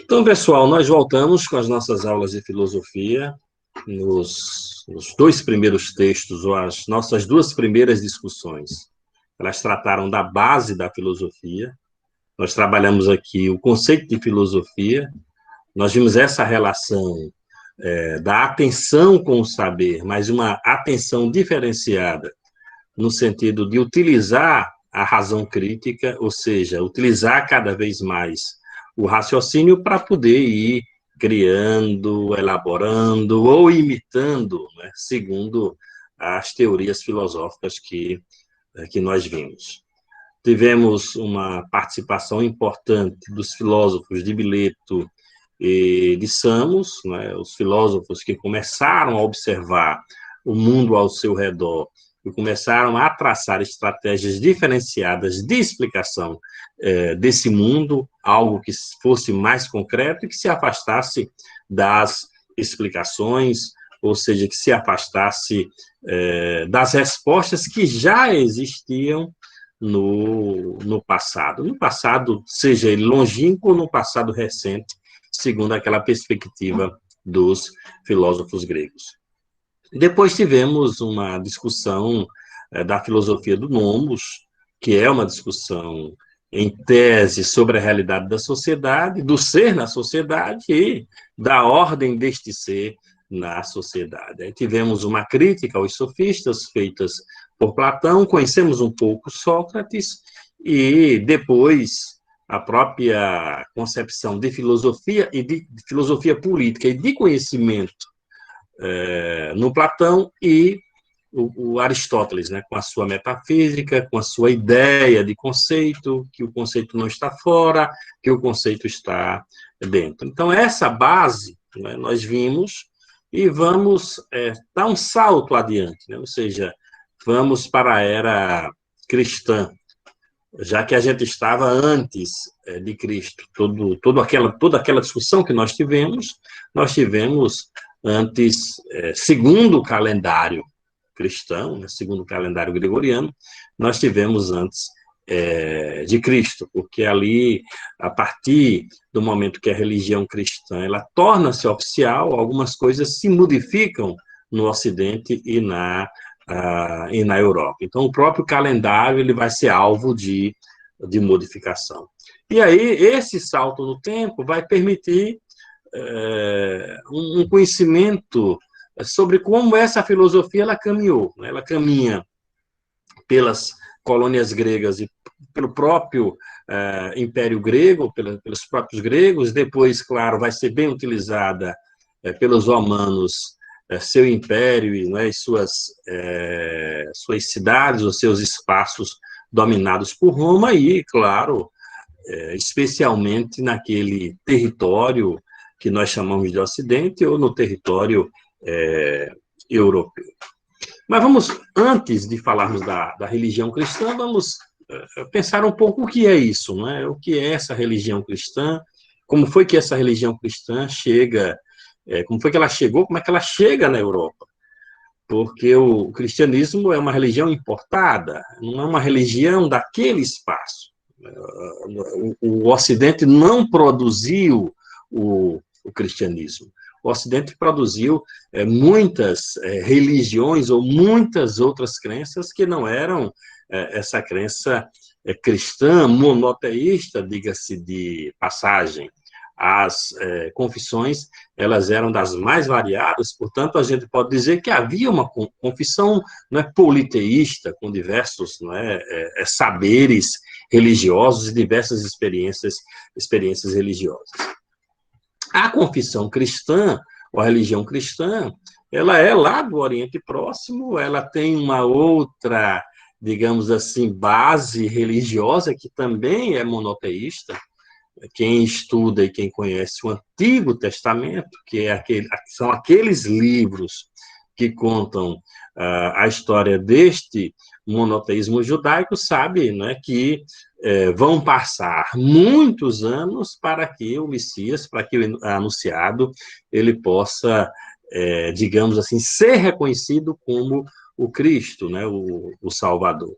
Então, pessoal, nós voltamos com as nossas aulas de filosofia. Nos dois primeiros textos, ou as nossas duas primeiras discussões, elas trataram da base da filosofia. Nós trabalhamos aqui o conceito de filosofia, nós vimos essa relação da atenção com o saber, mas uma atenção diferenciada, no sentido de utilizar a razão crítica, ou seja, utilizar cada vez mais o raciocínio para poder ir criando, elaborando ou imitando, né, segundo as teorias filosóficas que nós vimos. Tivemos uma participação importante dos filósofos de Mileto e de Samos, né, os filósofos que começaram a observar o mundo ao seu redor e começaram a traçar estratégias diferenciadas de explicação desse mundo, algo que fosse mais concreto e que se afastasse das explicações, ou seja, que se afastasse das respostas que já existiam no passado, seja ele longínquo ou no passado recente, segundo aquela perspectiva dos filósofos gregos. Depois tivemos uma discussão da filosofia do nomos, que é uma discussão em tese sobre a realidade da sociedade, do ser na sociedade e da ordem deste ser na sociedade. Aí tivemos uma crítica aos sofistas feitas por Platão, conhecemos um pouco Sócrates e depois a própria concepção de filosofia e de filosofia política e de conhecimento no Platão e o Aristóteles, né, com a sua metafísica, com a sua ideia de conceito, que o conceito não está fora, que o conceito está dentro. Então, essa base, né, nós vimos e vamos dar um salto adiante, né, ou seja, vamos para a era cristã, já que a gente estava antes de Cristo. Toda aquela discussão que nós tivemos antes, segundo o calendário cristão, né, segundo o calendário gregoriano, nós tivemos antes de Cristo, porque ali, a partir do momento que a religião cristã ela torna-se oficial, algumas coisas se modificam no Ocidente e na Europa. Então, o próprio calendário ele vai ser alvo de modificação. E aí, esse salto no tempo vai permitir um conhecimento sobre como essa filosofia ela caminhou. Né? Ela caminha pelas colônias gregas e pelo próprio Império Grego, pelos próprios gregos, depois, claro, vai ser bem utilizada pelos romanos, seu império, né, suas cidades, os seus espaços dominados por Roma e, claro, especialmente naquele território que nós chamamos de Ocidente ou no território europeu. Mas vamos, antes de falarmos da religião cristã, vamos pensar um pouco o que é isso, né? O que é essa religião cristã, como foi que essa religião cristã chega, como foi que ela chegou, como é que ela chega na Europa. Porque o cristianismo é uma religião importada, não é uma religião daquele espaço. O Ocidente não produziu o cristianismo. O Ocidente produziu muitas religiões ou muitas outras crenças que não eram essa crença cristã, monoteísta, diga-se de passagem. As confissões, elas eram das mais variadas, portanto, a gente pode dizer que havia uma confissão politeísta, com diversos saberes religiosos e diversas experiências religiosas. A confissão cristã, ou a religião cristã, ela é lá do Oriente Próximo, ela tem uma outra, digamos assim, base religiosa que também é monoteísta. Quem estuda e quem conhece o Antigo Testamento, são aqueles livros que contam a história deste monoteísmo judaico, sabe, né, que vão passar muitos anos para que o Messias, para que o anunciado, ele possa, digamos assim, ser reconhecido como o Cristo, né, o Salvador.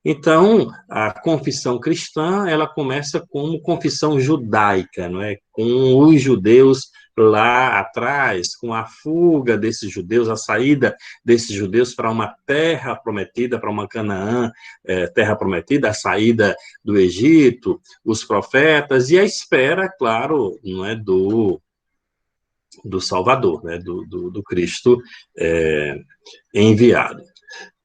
Então, a confissão cristã, ela começa como confissão judaica, não é? Com os judeus lá atrás, com a fuga desses judeus, a saída desses judeus para uma terra prometida, para uma Canaã, terra prometida, a saída do Egito, os profetas, e a espera, claro, não é, do Salvador, né, do Cristo enviado.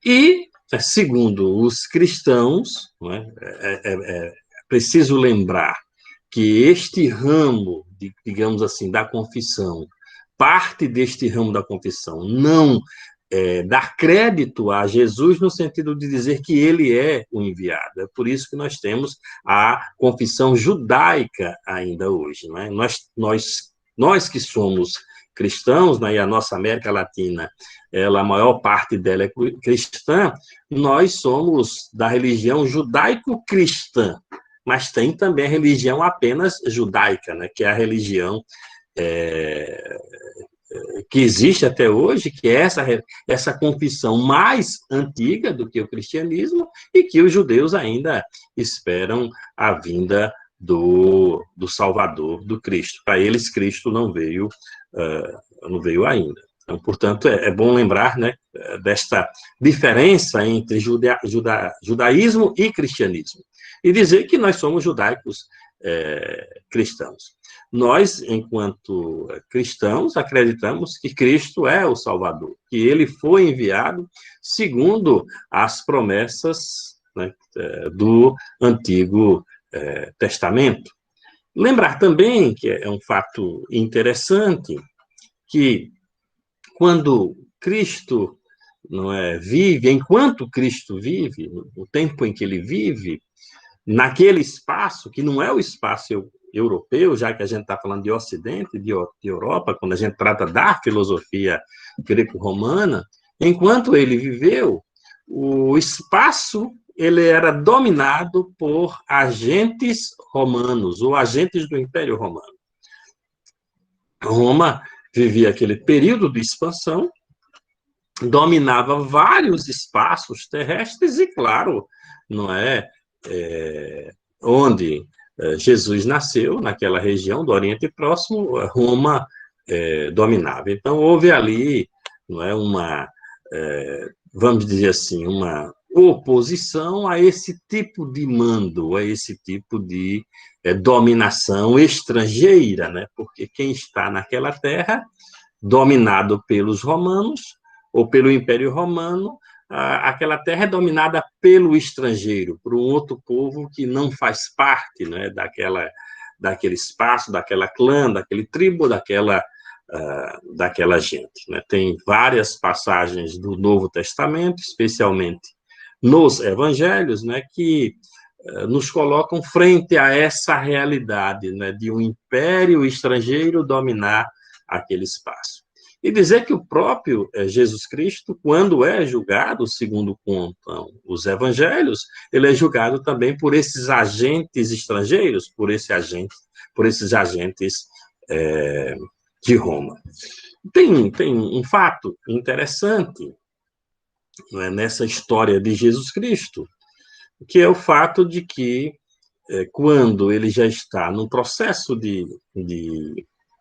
E, segundo os cristãos, não é, preciso lembrar que este ramo, digamos assim, da confissão, parte deste ramo da confissão não dar crédito a Jesus no sentido de dizer que ele é o enviado. É por isso que nós temos a confissão judaica ainda hoje. Não é? Nós que somos cristãos, né, e a nossa América Latina, a maior parte dela é cristã, nós somos da religião judaico-cristã, mas tem também a religião apenas judaica, né, que é a religião que existe até hoje, que é essa confissão mais antiga do que o cristianismo, e que os judeus ainda esperam a vinda do Salvador, do Cristo. Para eles, Cristo não veio ainda. Então, portanto, é bom lembrar, né, desta diferença entre judaísmo e cristianismo. E dizer que nós somos judaicos cristãos. Nós, enquanto cristãos, acreditamos que Cristo é o Salvador, que ele foi enviado segundo as promessas, né, do Antigo Testamento. Lembrar também, que é um fato interessante, que quando Cristo vive, enquanto Cristo vive, no tempo em que ele vive, naquele espaço, que não é o espaço europeu, já que a gente está falando de Ocidente, de Europa, quando a gente trata da filosofia greco-romana, enquanto ele viveu, o espaço ele era dominado por agentes romanos, ou agentes do Império Romano. Roma vivia aquele período de expansão, dominava vários espaços terrestres e, claro, não onde Jesus nasceu, naquela região do Oriente Próximo, Roma dominava. Então, houve ali, vamos dizer assim, uma oposição a esse tipo de mando, a esse tipo de dominação estrangeira, né? Porque quem está naquela terra, dominado pelos romanos, ou pelo Império Romano, aquela terra é dominada pelo estrangeiro, por um outro povo que não faz parte, né, daquele espaço, daquela clã, daquele tribo, daquela gente. Né? Tem várias passagens do Novo Testamento, especialmente nos Evangelhos, né, que nos colocam frente a essa realidade, né, de um império estrangeiro dominar aquele espaço. E dizer que o próprio Jesus Cristo, quando é julgado, segundo contam os evangelhos, ele é julgado também por esses agentes estrangeiros, por esses agentes de Roma. Tem um fato interessante, né, nessa história de Jesus Cristo, que é o fato de que, quando ele já está no processo de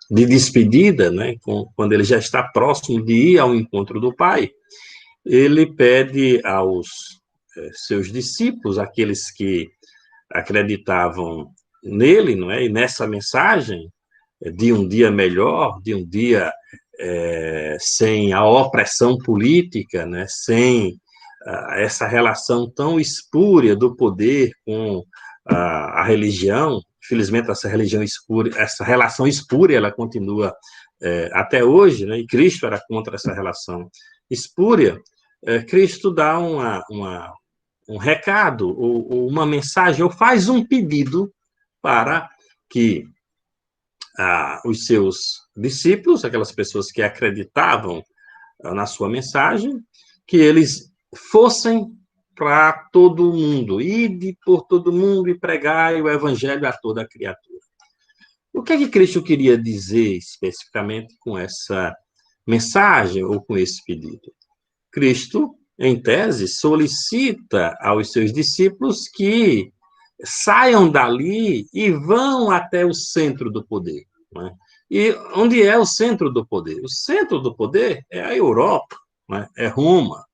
despedida, né, quando ele já está próximo de ir ao encontro do Pai, ele pede aos seus discípulos, aqueles que acreditavam nele, não é? E nessa mensagem de um dia melhor, de um dia sem a opressão política, né, sem essa relação tão espúria do poder com a religião. Infelizmente, essa relação espúria, ela continua até hoje, né? E Cristo era contra essa relação espúria. Cristo dá um recado, ou uma mensagem, ou faz um pedido para que os seus discípulos, aquelas pessoas que acreditavam na sua mensagem, que eles fossem para todo mundo, ide por todo mundo e pregai o evangelho a toda criatura. O que é que Cristo queria dizer especificamente com essa mensagem ou com esse pedido? Cristo em tese, solicita aos seus discípulos que saiam dali e vão até o centro do poder. Né? E onde é o centro do poder? O centro do poder é a Europa, né? É Roma.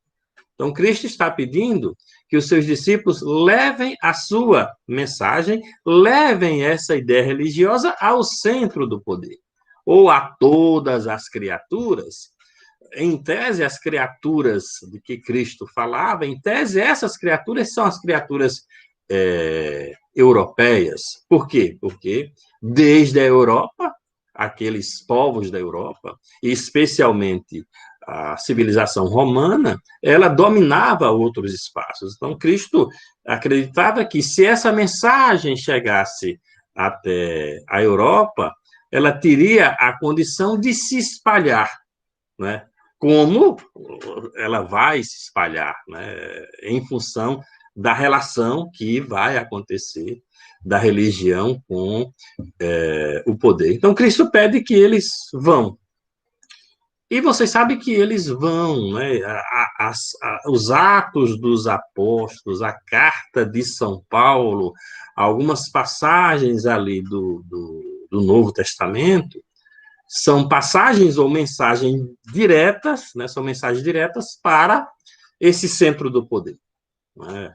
Então, Cristo está pedindo que os seus discípulos levem a sua mensagem, levem essa ideia religiosa ao centro do poder, ou a todas as criaturas. Em tese, as criaturas de que Cristo falava, em tese, essas criaturas são as criaturas europeias. Por quê? Porque desde a Europa, aqueles povos da Europa, e especialmente a civilização romana, ela dominava outros espaços. Então, Cristo acreditava que se essa mensagem chegasse até a Europa, ela teria a condição de se espalhar, né? Como ela vai se espalhar, né? Em função da relação que vai acontecer da religião com o poder. Então, Cristo pede que eles vão. E vocês sabem que eles vão, né? Os Atos dos Apóstolos, a Carta de São Paulo, algumas passagens ali do Novo Testamento, são passagens ou mensagens diretas, né? São mensagens diretas para esse centro do poder. Né?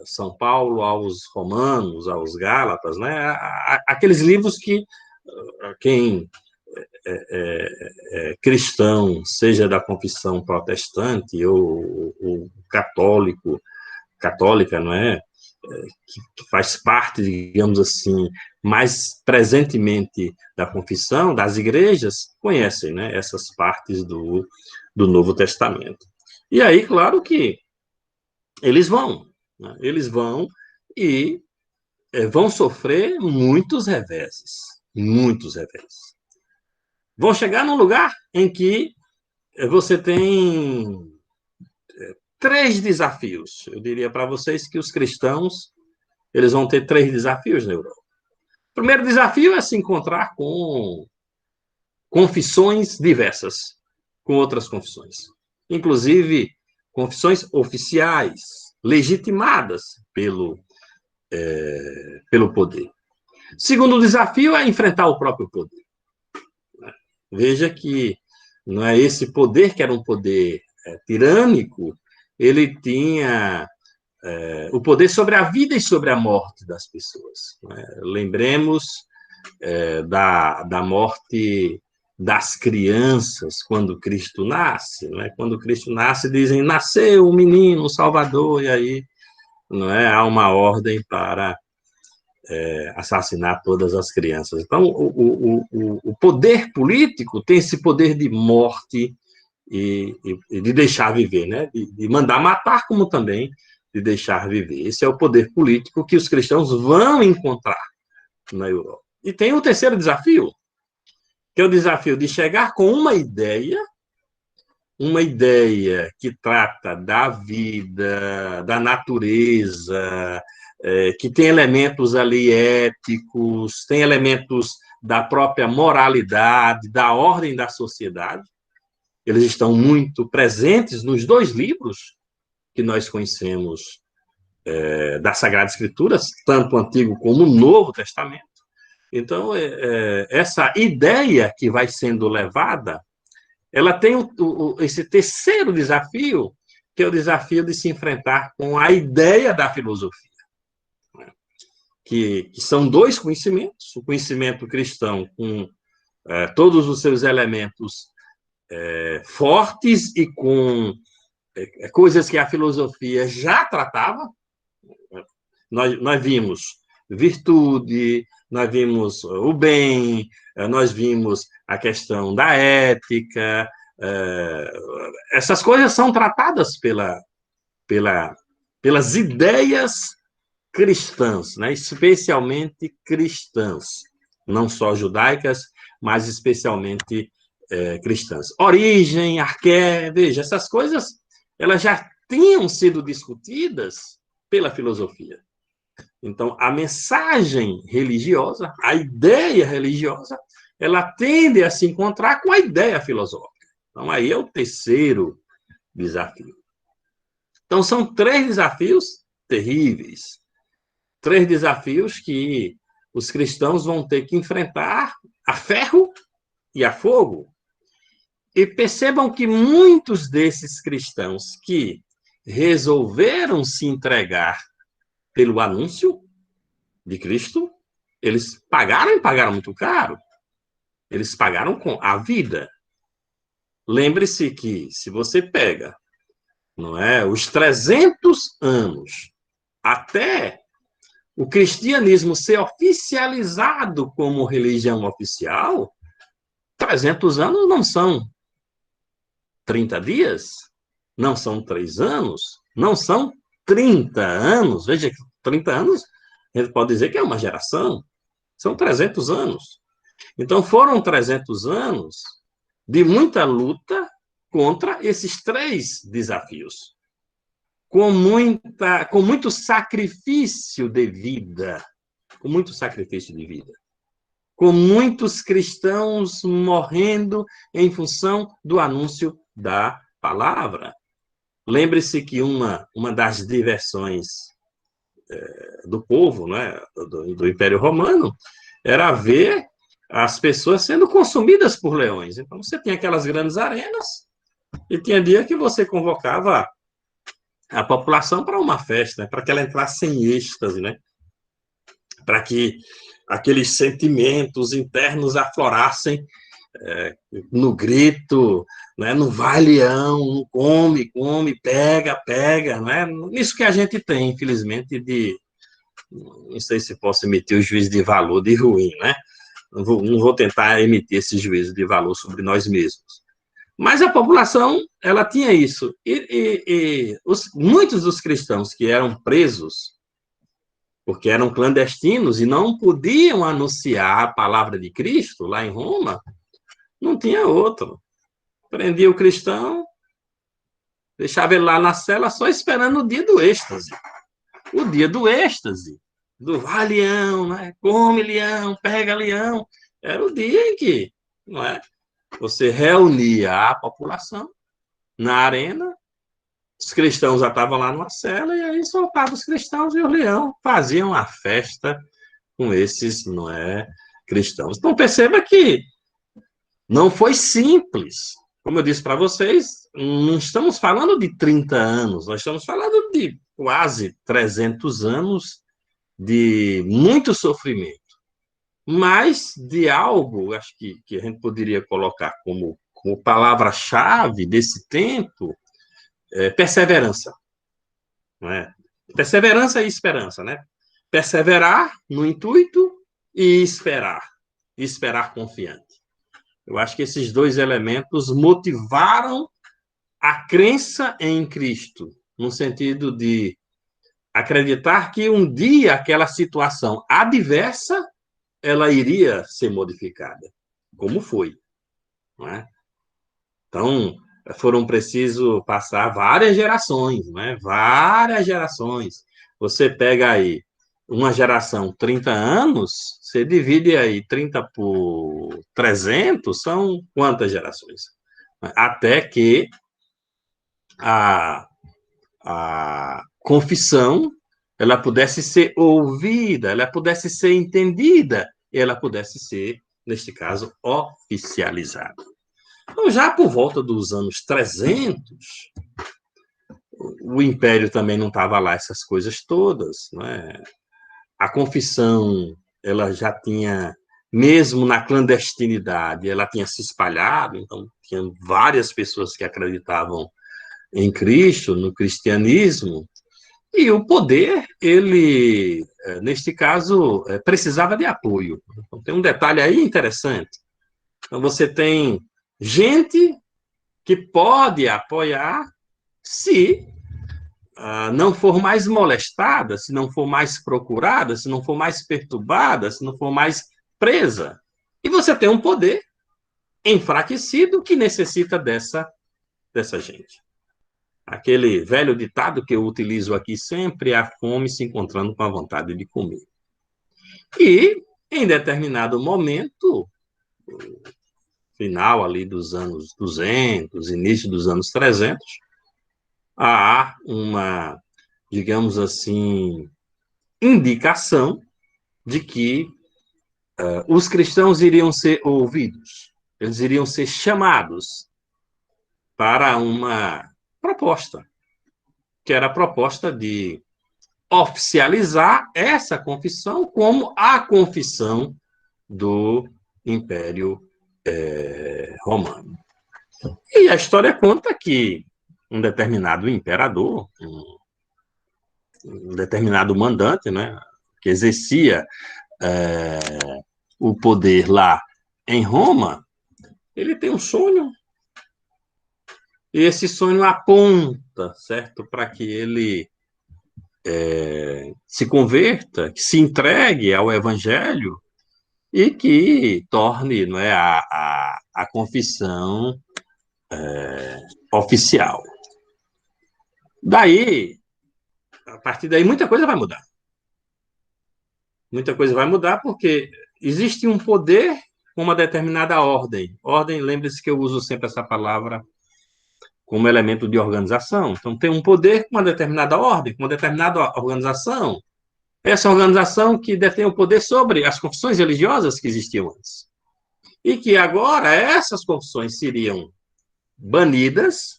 São Paulo aos Romanos, aos Gálatas, né? Aqueles livros que quem cristão, seja da confissão protestante ou católica, não é? Que faz parte, digamos assim, mais presentemente da confissão, das igrejas, conhecem, né, essas partes do Novo Testamento. E aí, claro que eles vão, né? Eles vão e vão sofrer muitos reveses, muitos reveses. Vão chegar num lugar em que você tem 3 desafios. Eu diria para vocês que os cristãos eles vão ter 3 desafios na Europa. O primeiro desafio é se encontrar com confissões diversas, com outras confissões. Inclusive, confissões oficiais, legitimadas pelo poder. Segundo desafio é enfrentar o próprio poder. Veja que não é esse poder que era um poder tirânico, ele tinha o poder sobre a vida e sobre a morte das pessoas. Né? Lembremos da morte das crianças quando Cristo nasce. Né? Quando Cristo nasce, dizem, nasceu um menino, um Salvador, e aí não é, há uma ordem para assassinar todas as crianças. Então, o poder político tem esse poder de morte e de deixar viver, né? De mandar matar, como também de deixar viver. Esse é o poder político que os cristãos vão encontrar na Europa. E tem o terceiro desafio, que é o desafio de chegar com uma ideia que trata da vida, da natureza, que tem elementos ali éticos, tem elementos da própria moralidade, da ordem da sociedade. Eles estão muito presentes nos 2 livros que nós conhecemos da Sagrada Escritura, tanto o Antigo como o Novo Testamento. Então, essa ideia que vai sendo levada, ela tem esse terceiro desafio, que é o desafio de se enfrentar com a ideia da filosofia, né? que são 2 conhecimentos, o conhecimento cristão com todos os seus elementos fortes e com coisas que a filosofia já tratava. Nós vimos virtude, nós vimos o bem, nós vimos a questão da ética. Essas coisas são tratadas pelas ideias cristãs, né? Especialmente cristãs, não só judaicas, mas especialmente cristãs. Origem, arqué, veja, essas coisas elas já tinham sido discutidas pela filosofia. Então, a mensagem religiosa, a ideia religiosa, ela tende a se encontrar com a ideia filosófica. Então, aí é o terceiro desafio. Então, são três desafios terríveis. Três desafios que os cristãos vão ter que enfrentar a ferro e a fogo. E percebam que muitos desses cristãos que resolveram se entregar pelo anúncio de Cristo, eles pagaram e pagaram muito caro. Eles pagaram com a vida. Lembre-se que, se você pega, não é, os 300 anos até o cristianismo ser oficializado como religião oficial, 300 anos não são 30 dias, não são 3 anos, não são 30 anos. Veja que 30 anos, a gente pode dizer que é uma geração, são 300 anos. Então, foram 300 anos de muita luta contra esses três desafios, com muito sacrifício de vida, com muito sacrifício de vida, com muitos cristãos morrendo em função do anúncio da palavra. Lembre-se que uma das diversões do povo, né, do Império Romano, era ver as pessoas sendo consumidas por leões. Então, você tinha aquelas grandes arenas e tinha dia que você convocava a população para uma festa, né, para que ela entrasse em êxtase, né, para que aqueles sentimentos internos aflorassem no grito, né, no vai leão, come, come, pega, pega, né? Isso que a gente tem, infelizmente, não sei se posso emitir o juízo de valor de ruim, né? Não vou tentar emitir esse juízo de valor sobre nós mesmos. Mas a população, ela tinha isso. Muitos dos cristãos que eram presos, porque eram clandestinos e não podiam anunciar a palavra de Cristo lá em Roma, não tinha outro. Prendia o cristão, deixava ele lá na cela só esperando o dia do êxtase. O dia do êxtase, do vai leão, né? Come leão, pega leão. Era o dia em que, não é? Você reunia a população na arena, os cristãos já estavam lá numa cela, e aí soltavam os cristãos e o leão faziam a festa com esses, não é, cristãos. Então, perceba que não foi simples. Como eu disse para vocês, não estamos falando de 30 anos, nós estamos falando de quase 300 anos de muito sofrimento, mas de algo, acho que a gente poderia colocar como palavra-chave desse tempo, perseverança. Não é? Perseverança e esperança, né? Perseverar no intuito e esperar confiante. Eu acho que esses dois elementos motivaram a crença em Cristo, no sentido de acreditar que um dia aquela situação adversa ela iria ser modificada, como foi, não é? Então, foram preciso passar várias gerações, né? Várias gerações. Você pega aí uma geração, 30 anos, você divide aí 30 por 300, são quantas gerações? Até que a, a confissão ela pudesse ser ouvida, ela pudesse ser entendida, e ela pudesse ser, neste caso, oficializada. Então, já por volta dos anos 300, o Império também não estava lá, essas coisas todas, né? A confissão, ela já tinha, mesmo na clandestinidade, ela tinha se espalhado, então tinha várias pessoas que acreditavam em Cristo, no cristianismo, e o poder, ele, neste caso, precisava de apoio. Então, tem um detalhe aí interessante. Então, você tem gente que pode apoiar se não for mais molestada, se não for mais procurada, se não for mais perturbada, se não for mais presa. E você tem um poder enfraquecido que necessita dessa gente. Aquele velho ditado que eu utilizo aqui sempre é a fome se encontrando com a vontade de comer. E, em determinado momento, final ali dos anos 200, início dos anos 300, há uma, digamos assim, indicação de que os cristãos iriam ser ouvidos, eles iriam ser chamados para uma proposta, que era a proposta de oficializar essa confissão como a confissão do Império Romano. E a história conta que um determinado imperador, um determinado mandante, né, que exercia é, o poder lá em Roma, ele tem um sonho, e esse sonho aponta, certo, para que ele se converta, que se entregue ao Evangelho e que torne, não é, a confissão oficial. Daí, a partir daí, muita coisa vai mudar. Muita coisa vai mudar porque existe um poder com uma determinada ordem. Ordem, lembre-se que eu uso sempre essa palavra como elemento de organização. Então, tem um poder com uma determinada ordem, com uma determinada organização. Essa organização que detém o poder sobre as confissões religiosas que existiam antes. E que agora essas confissões seriam banidas,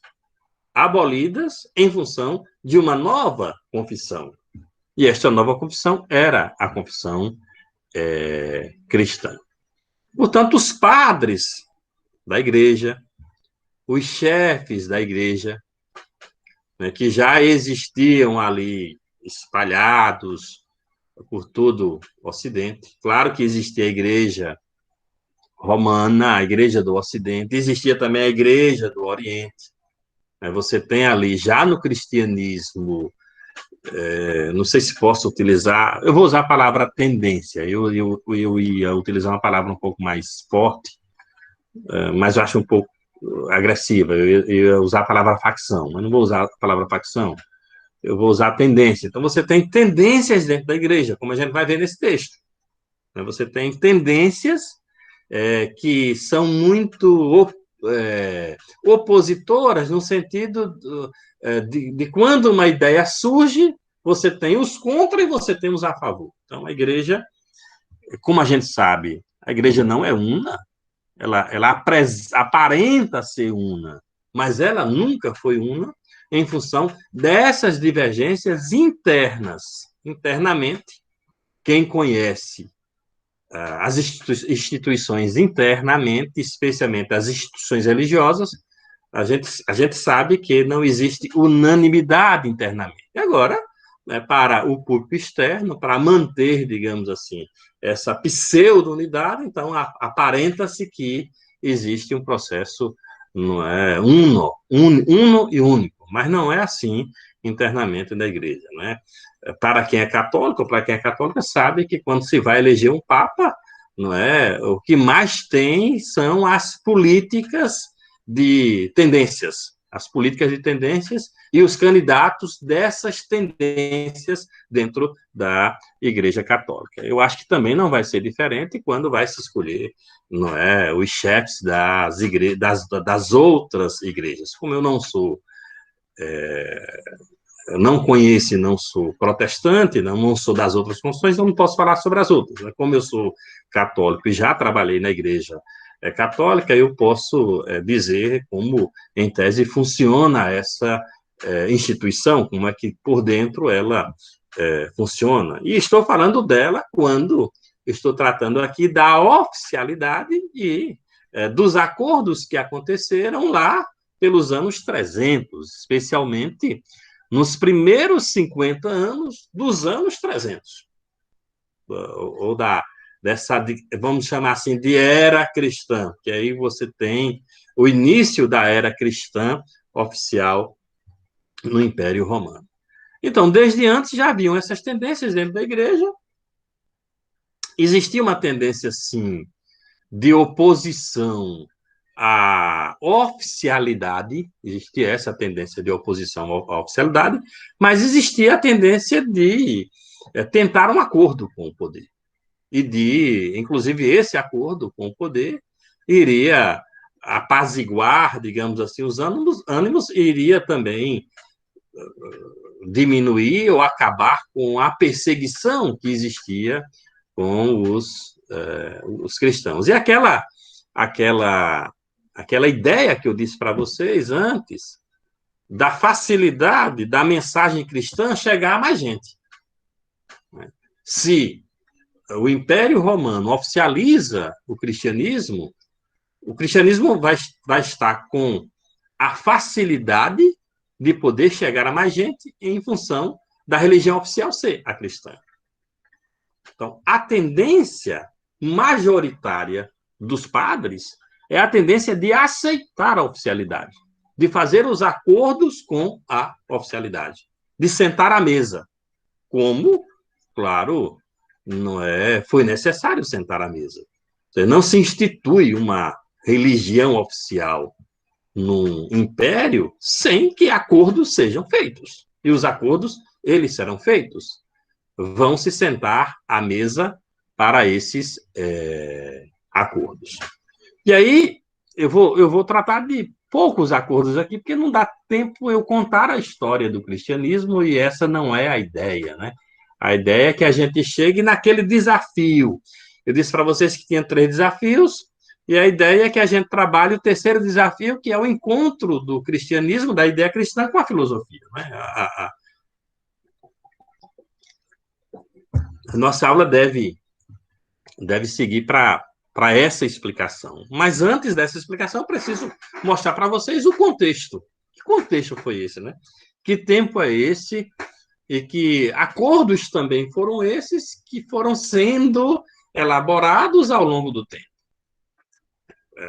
abolidas, em função de uma nova confissão. E esta nova confissão era a confissão cristã. Portanto, os padres da igreja, os chefes da igreja, né, que já existiam ali espalhados por todo o Ocidente. Claro que existia a igreja romana, a igreja do Ocidente, existia também a igreja do Oriente. Você tem ali, já no cristianismo, não sei se posso utilizar, eu vou usar a palavra tendência, eu ia utilizar uma palavra um pouco mais forte, mas eu acho um pouco agressiva, eu ia usar a palavra facção, mas não vou usar a palavra facção, eu vou usar tendência. Então, você tem tendências dentro da igreja, como a gente vai ver nesse texto. Você tem tendências que são muito opositoras, no sentido de quando uma ideia surge, você tem os contra e você tem os a favor. Então, a igreja, como a gente sabe, a igreja não é una, ela aparenta ser una, mas ela nunca foi una em função dessas divergências internas. Internamente, quem conhece as instituições internamente, especialmente as instituições religiosas, a gente sabe que não existe unanimidade internamente. E agora, né, para o público externo, para manter, digamos assim, essa pseudo-unidade, então aparenta-se que existe um processo não é, uno e único, mas não é assim internamente da igreja, né? Para quem é católico, sabe que quando se vai eleger um papa, não é, o que mais tem são as políticas de tendências, e os candidatos dessas tendências dentro da Igreja Católica. Eu acho que também não vai ser diferente quando vai se escolher, não é, os chefes das outras igrejas. Como eu não sou eu não conheço e não sou protestante, não sou das outras confissões, então não posso falar sobre as outras. Como eu sou católico e já trabalhei na igreja católica, eu posso dizer como, em tese, funciona essa instituição, como é que por dentro ela funciona. E estou falando dela quando estou tratando aqui da oficialidade e dos acordos que aconteceram lá pelos anos 300, especialmente nos primeiros 50 anos dos anos 300, ou dessa, vamos chamar assim, de era cristã, que aí você tem o início da era cristã oficial no Império Romano. Então, desde antes já haviam essas tendências dentro da igreja. Existia uma tendência, sim, de oposição à oficialidade, existia essa tendência de oposição à oficialidade, mas existia a tendência de tentar um acordo com o poder. E inclusive, esse acordo com o poder iria apaziguar, digamos assim, os ânimos, iria também diminuir ou acabar com a perseguição que existia com os cristãos. E aquela ideia que eu disse para vocês antes, da facilidade da mensagem cristã chegar a mais gente. Se o Império Romano oficializa o cristianismo vai estar com a facilidade de poder chegar a mais gente em função da religião oficial ser a cristã. Então, a tendência majoritária dos padres é a tendência de aceitar a oficialidade, de fazer os acordos com a oficialidade, de sentar à mesa, como, claro, foi necessário sentar à mesa. Não se institui uma religião oficial num império sem que acordos sejam feitos. E os acordos, eles serão feitos. Vão se sentar à mesa para esses acordos. E aí, eu vou tratar de poucos acordos aqui, porque não dá tempo eu contar a história do cristianismo, e essa não é a ideia, né? A ideia é que a gente chegue naquele desafio. Eu disse para vocês que tinha 3 desafios, e a ideia é que a gente trabalhe o terceiro desafio, que é o encontro do cristianismo, da ideia cristã, com a filosofia. Né? A nossa aula deve seguir para essa explicação. Mas antes dessa explicação, eu preciso mostrar para vocês o contexto. Que contexto foi esse, né? Que tempo é esse? E que acordos também foram esses que foram sendo elaborados ao longo do tempo.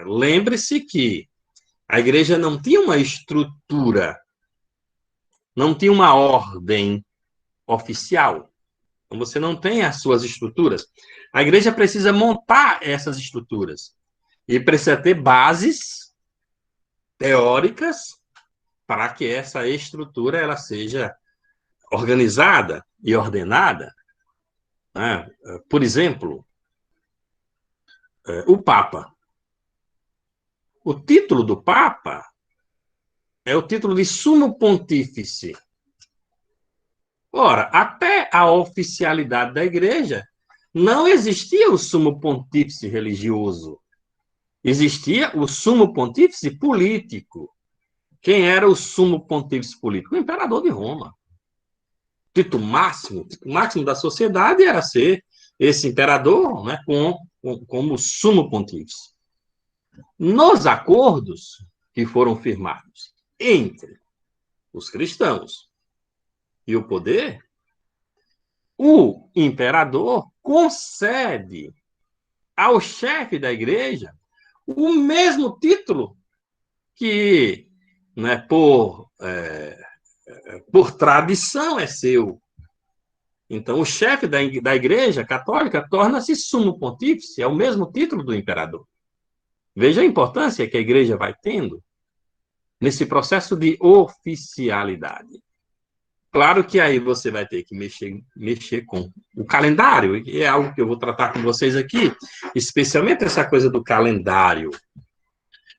Lembre-se que a igreja não tinha uma estrutura, não tinha uma ordem oficial. Então, você não tem as suas estruturas. A igreja precisa montar essas estruturas. E precisa ter bases teóricas para que essa estrutura ela seja organizada e ordenada. Né? Por exemplo, o Papa. O título do Papa é o título de Sumo Pontífice. Ora, até a oficialidade da igreja, não existia o Sumo Pontífice religioso. Existia o Sumo Pontífice político. Quem era o Sumo Pontífice político? O imperador de Roma. O título máximo da sociedade era ser esse imperador, né, como Sumo Pontífice. Nos acordos que foram firmados entre os cristãos e o poder, o imperador concede ao chefe da igreja o mesmo título que, né, por tradição, é seu. Então, o chefe da igreja católica torna-se sumo pontífice, é o mesmo título do imperador. Veja a importância que a igreja vai tendo nesse processo de oficialidade. Claro que aí você vai ter que mexer com o calendário, e é algo que eu vou tratar com vocês aqui, especialmente essa coisa do calendário.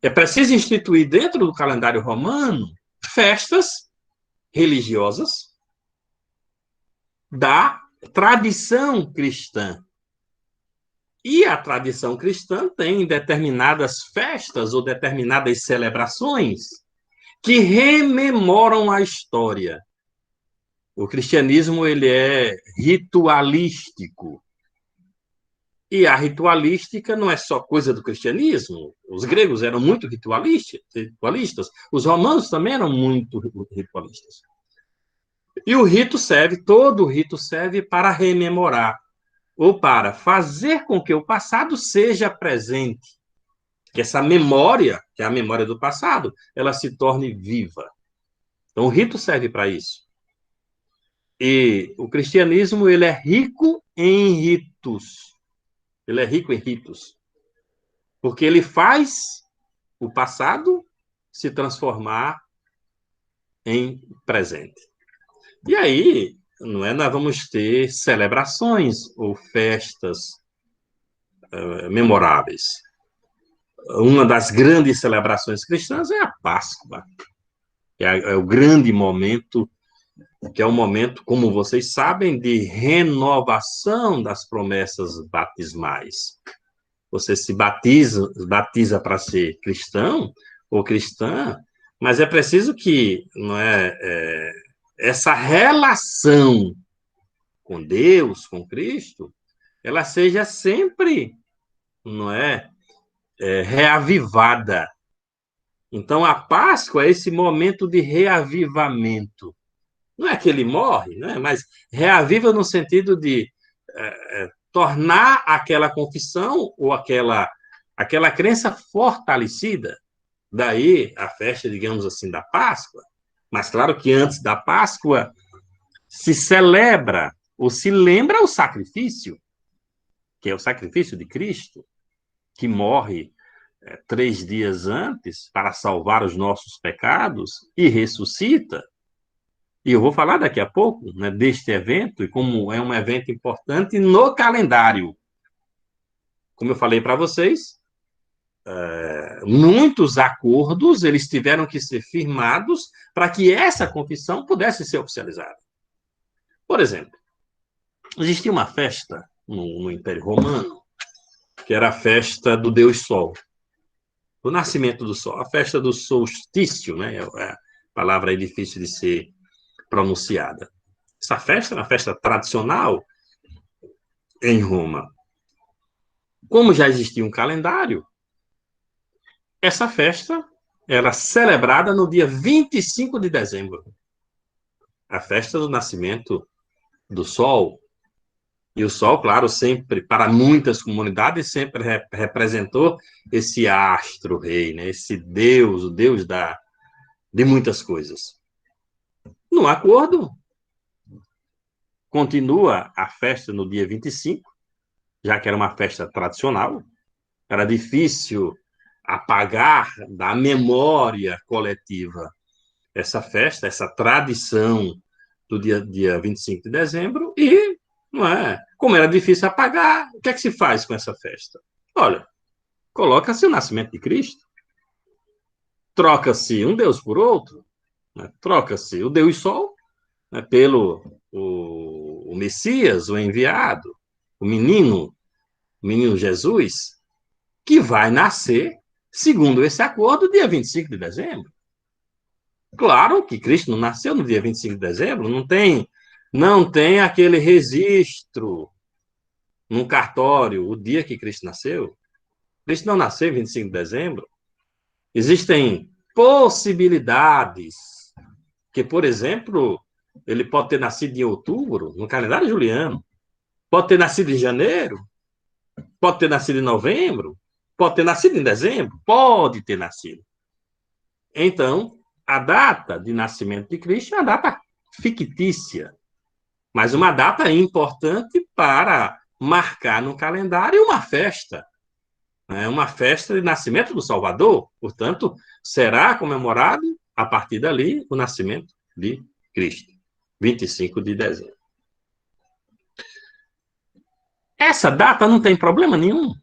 É preciso instituir dentro do calendário romano festas religiosas da tradição cristã. E a tradição cristã tem determinadas festas ou determinadas celebrações que rememoram a história. O cristianismo ele é ritualístico. E a ritualística não é só coisa do cristianismo. Os gregos eram muito ritualistas. Os romanos também eram muito ritualistas. E o rito todo o rito serve para rememorar, ou para fazer com que o passado seja presente. Que essa memória, que é a memória do passado, ela se torne viva. Então, o rito serve para isso. E o cristianismo, ele é rico em ritos. Ele é rico em ritos. Porque ele faz o passado se transformar em presente. E aí, nós vamos ter celebrações ou festas memoráveis. Uma das grandes celebrações cristãs é a Páscoa. É o grande momento que é um momento, como vocês sabem, de renovação das promessas batismais. Você se batiza para ser cristão ou cristã, mas é preciso que essa relação com Deus, com Cristo, ela seja sempre, reavivada. Então, a Páscoa é esse momento de reavivamento. Não é que ele morre, mas reaviva no sentido de tornar aquela confissão ou aquela crença fortalecida. Daí a festa, digamos assim, da Páscoa. Mas claro que antes da Páscoa se celebra ou se lembra o sacrifício, que é o sacrifício de Cristo, que morre 3 dias antes para salvar os nossos pecados e ressuscita. E eu vou falar daqui a pouco, deste evento e como é um evento importante no calendário. Como eu falei para vocês, muitos acordos eles tiveram que ser firmados para que essa confissão pudesse ser oficializada. Por exemplo, existia uma festa no Império Romano, que era a festa do Deus Sol, do nascimento do Sol, a festa do solstício, é a palavra é difícil de ser pronunciada. Essa festa era uma festa tradicional em Roma. Como já existia um calendário, essa festa era celebrada no dia 25 de dezembro, a festa do nascimento do Sol. E o Sol, claro, sempre, para muitas comunidades, sempre representou esse astro-rei, esse Deus, o Deus de muitas coisas. No acordo, continua a festa no dia 25, já que era uma festa tradicional, era difícil apagar da memória coletiva essa festa, essa tradição do dia 25 de dezembro, e como era difícil apagar, o que é que se faz com essa festa? Olha, coloca-se o nascimento de Cristo, troca-se um Deus por outro, troca-se o Deus Sol pelo o Messias, o enviado, o menino Jesus, que vai nascer, segundo esse acordo, dia 25 de dezembro. Claro que Cristo não nasceu no dia 25 de dezembro, não tem aquele registro num cartório o dia que Cristo nasceu. Cristo não nasceu em 25 de dezembro. Existem possibilidades que, por exemplo, ele pode ter nascido em outubro, no calendário juliano, pode ter nascido em janeiro, pode ter nascido em novembro, pode ter nascido em dezembro, pode ter nascido. Então, a data de nascimento de Cristo é uma data fictícia, mas uma data importante para marcar no calendário uma festa. Uma festa de nascimento do Salvador. Portanto, será comemorado, a partir dali, o nascimento de Cristo, 25 de dezembro. Essa data não tem problema nenhum.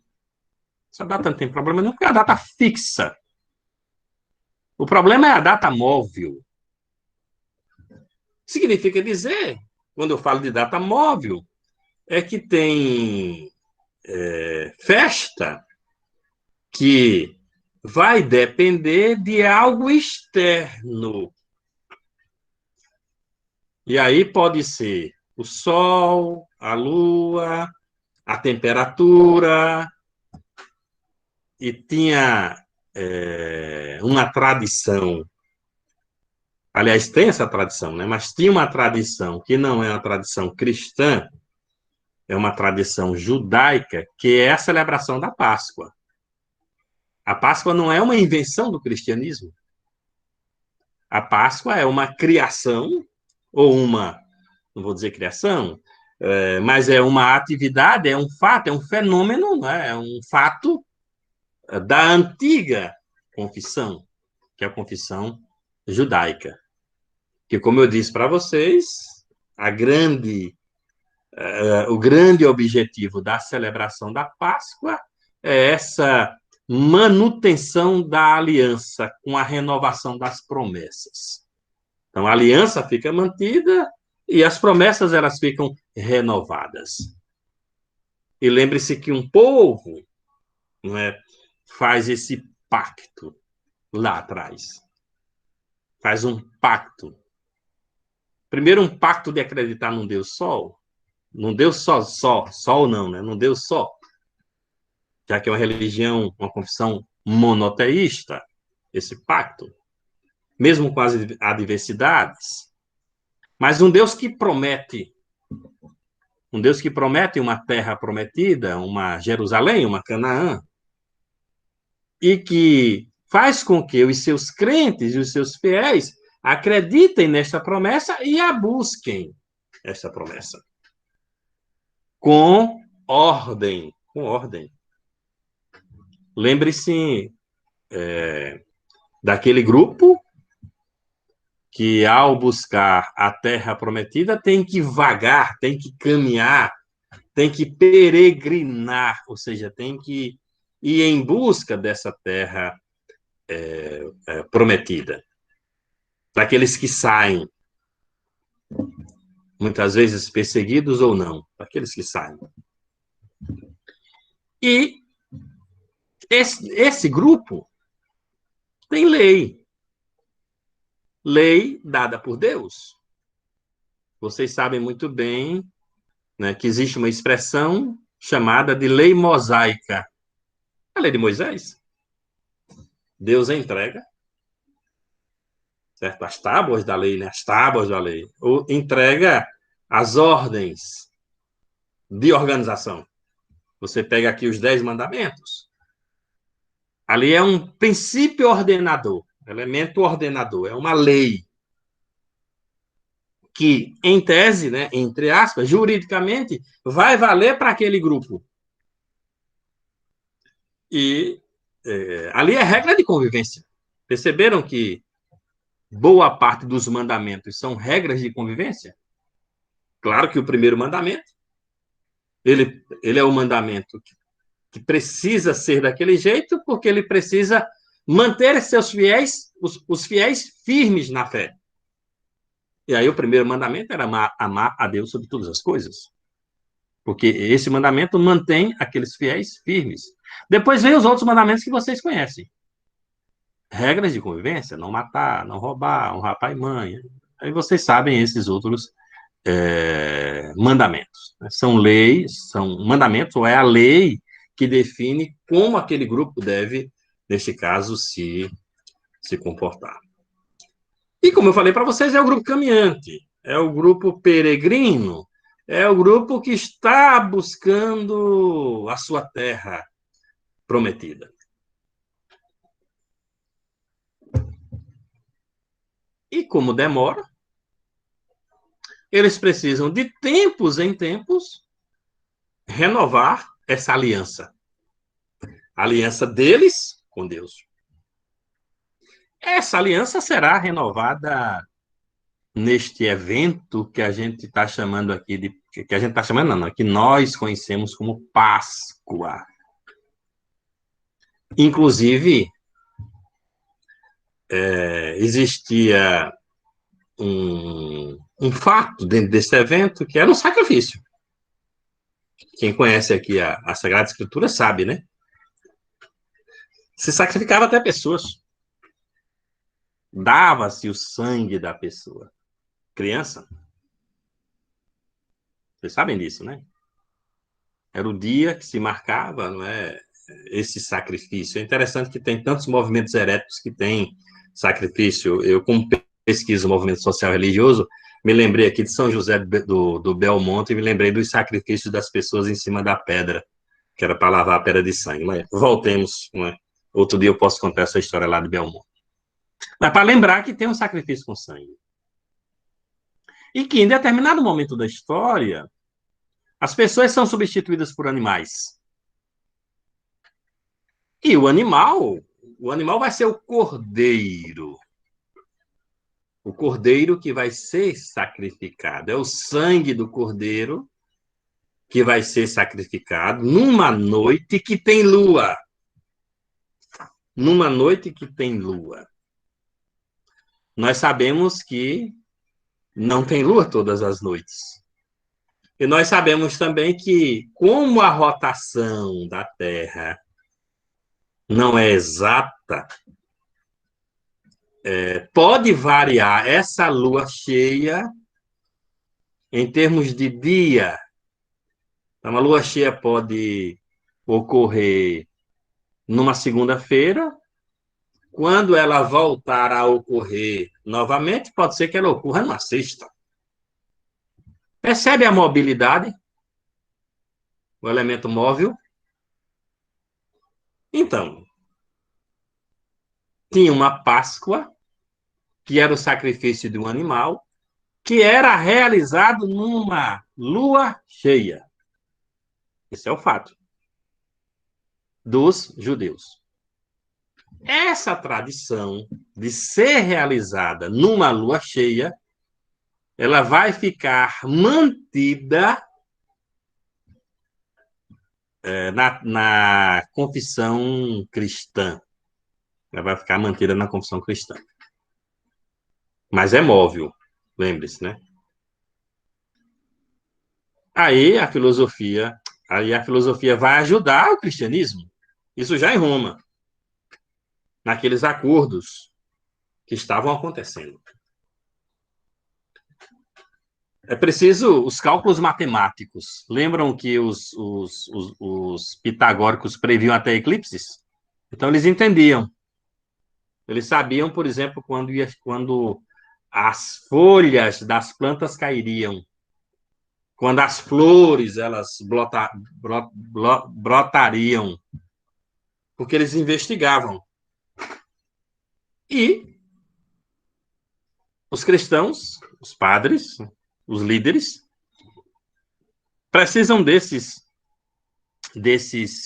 Essa data não tem problema nenhum, porque é a data fixa. O problema é a data móvel. Significa dizer, quando eu falo de data móvel, é que tem festa que vai depender de algo externo. E aí pode ser o sol, a lua, a temperatura. E tinha uma tradição. Aliás, tem essa tradição, mas tinha uma tradição que não é uma tradição cristã, é uma tradição judaica, que é a celebração da Páscoa. A Páscoa não é uma invenção do cristianismo. A Páscoa é uma criação, ou não vou dizer criação, mas é uma atividade, é um fato, é um fenômeno, é um fato da antiga confissão, que é a confissão judaica. Que, como eu disse para vocês, o grande objetivo da celebração da Páscoa é essa manutenção da aliança com a renovação das promessas. Então, a aliança fica mantida e as promessas elas ficam renovadas. E lembre-se que um povo, não é, faz esse pacto lá atrás. Faz um pacto. Primeiro, um pacto de acreditar num Deus Sol. Num Deus Sol não, né? Num Deus só. Já que é uma religião, uma confissão monoteísta, esse pacto, mesmo com as adversidades, mas um Deus que promete uma terra prometida, uma Jerusalém, uma Canaã, e que faz com que os seus crentes e os seus fiéis acreditem nesta promessa e a busquem, esta promessa. Com ordem. Com ordem. Lembre-se daquele grupo que, ao buscar a terra prometida, tem que vagar, tem que caminhar, tem que peregrinar, ou seja, tem que ir em busca dessa terra prometida. Daqueles que saem, muitas vezes perseguidos ou não, daqueles que saem. E esse grupo tem lei. Lei dada por Deus. Vocês sabem muito bem, né, que existe uma expressão chamada de lei mosaica. A lei de Moisés. Deus entrega, certo? As tábuas da lei, né? As tábuas da lei. Ou entrega as ordens de organização. Você pega aqui os 10 mandamentos. Ali é um princípio ordenador, elemento ordenador, é uma lei que, em tese, né, entre aspas, juridicamente, vai valer para aquele grupo. E ali é regra de convivência. Perceberam que boa parte dos mandamentos são regras de convivência? Claro que o primeiro mandamento, ele é o mandamento que precisa ser daquele jeito, porque ele precisa manter seus fiéis, os fiéis firmes na fé. E aí o primeiro mandamento era amar a Deus sobre todas as coisas. Porque esse mandamento mantém aqueles fiéis firmes. Depois vem os outros mandamentos que vocês conhecem. Regras de convivência, não matar, não roubar, honrar pai e mãe. Aí vocês sabem esses outros mandamentos. São leis, são mandamentos, ou é a lei que define como aquele grupo deve, neste caso, se comportar. E como eu falei para vocês, é o grupo caminhante, é o grupo peregrino, é o grupo que está buscando a sua terra prometida. E como demora, eles precisam, de tempos em tempos, renovar essa aliança. A aliança deles com Deus. Essa aliança será renovada neste evento que a gente está chamando aqui de... Que a gente está chamando, não, que nós conhecemos como Páscoa. Inclusive, existia um fato dentro desse evento que era um sacrifício. Quem conhece aqui a Sagrada Escritura sabe, né? Se sacrificava até pessoas. Dava-se o sangue da pessoa. Criança. Vocês sabem disso, né? Era o dia que se marcava, não é, esse sacrifício. É interessante que tem tantos movimentos heréticos que têm sacrifício. Eu, como pesquiso o movimento social religioso, me lembrei aqui de São José do Belmonte e me lembrei dos sacrifícios das pessoas em cima da pedra, que era para lavar a pedra de sangue. Mas voltemos, não é? Outro dia eu posso contar essa história lá de Belmonte. Mas para lembrar que tem um sacrifício com sangue. E que em determinado momento da história, as pessoas são substituídas por animais. E o animal vai ser o cordeiro. O cordeiro que vai ser sacrificado. É o sangue do cordeiro que vai ser sacrificado numa noite que tem lua. Numa noite que tem lua. nós sabemos que não tem lua todas as noites. E nós sabemos também que, como a rotação da Terra não é exata, pode variar essa lua cheia em termos de dia. Então, a lua cheia pode ocorrer numa segunda-feira. Quando ela voltar a ocorrer novamente, pode ser que ela ocorra numa sexta. Percebe a mobilidade? O elemento móvel? Então, tinha uma Páscoa, que era o sacrifício de um animal, que era realizado numa lua cheia. Esse é o fato dos judeus. Essa tradição de ser realizada numa lua cheia, ela vai ficar mantida na confissão cristã. Ela vai ficar mantida na confissão cristã. Mas é móvel, lembre-se, né? Aí a filosofia vai ajudar o cristianismo. Isso já em Roma, naqueles acordos que estavam acontecendo. É preciso os cálculos matemáticos. Lembram que os pitagóricos previam até eclipses? Então, eles entendiam. Eles sabiam, por exemplo, quando as folhas das plantas cairiam, quando as flores elas brotariam, porque eles investigavam. E os cristãos, os padres, os líderes, precisam desses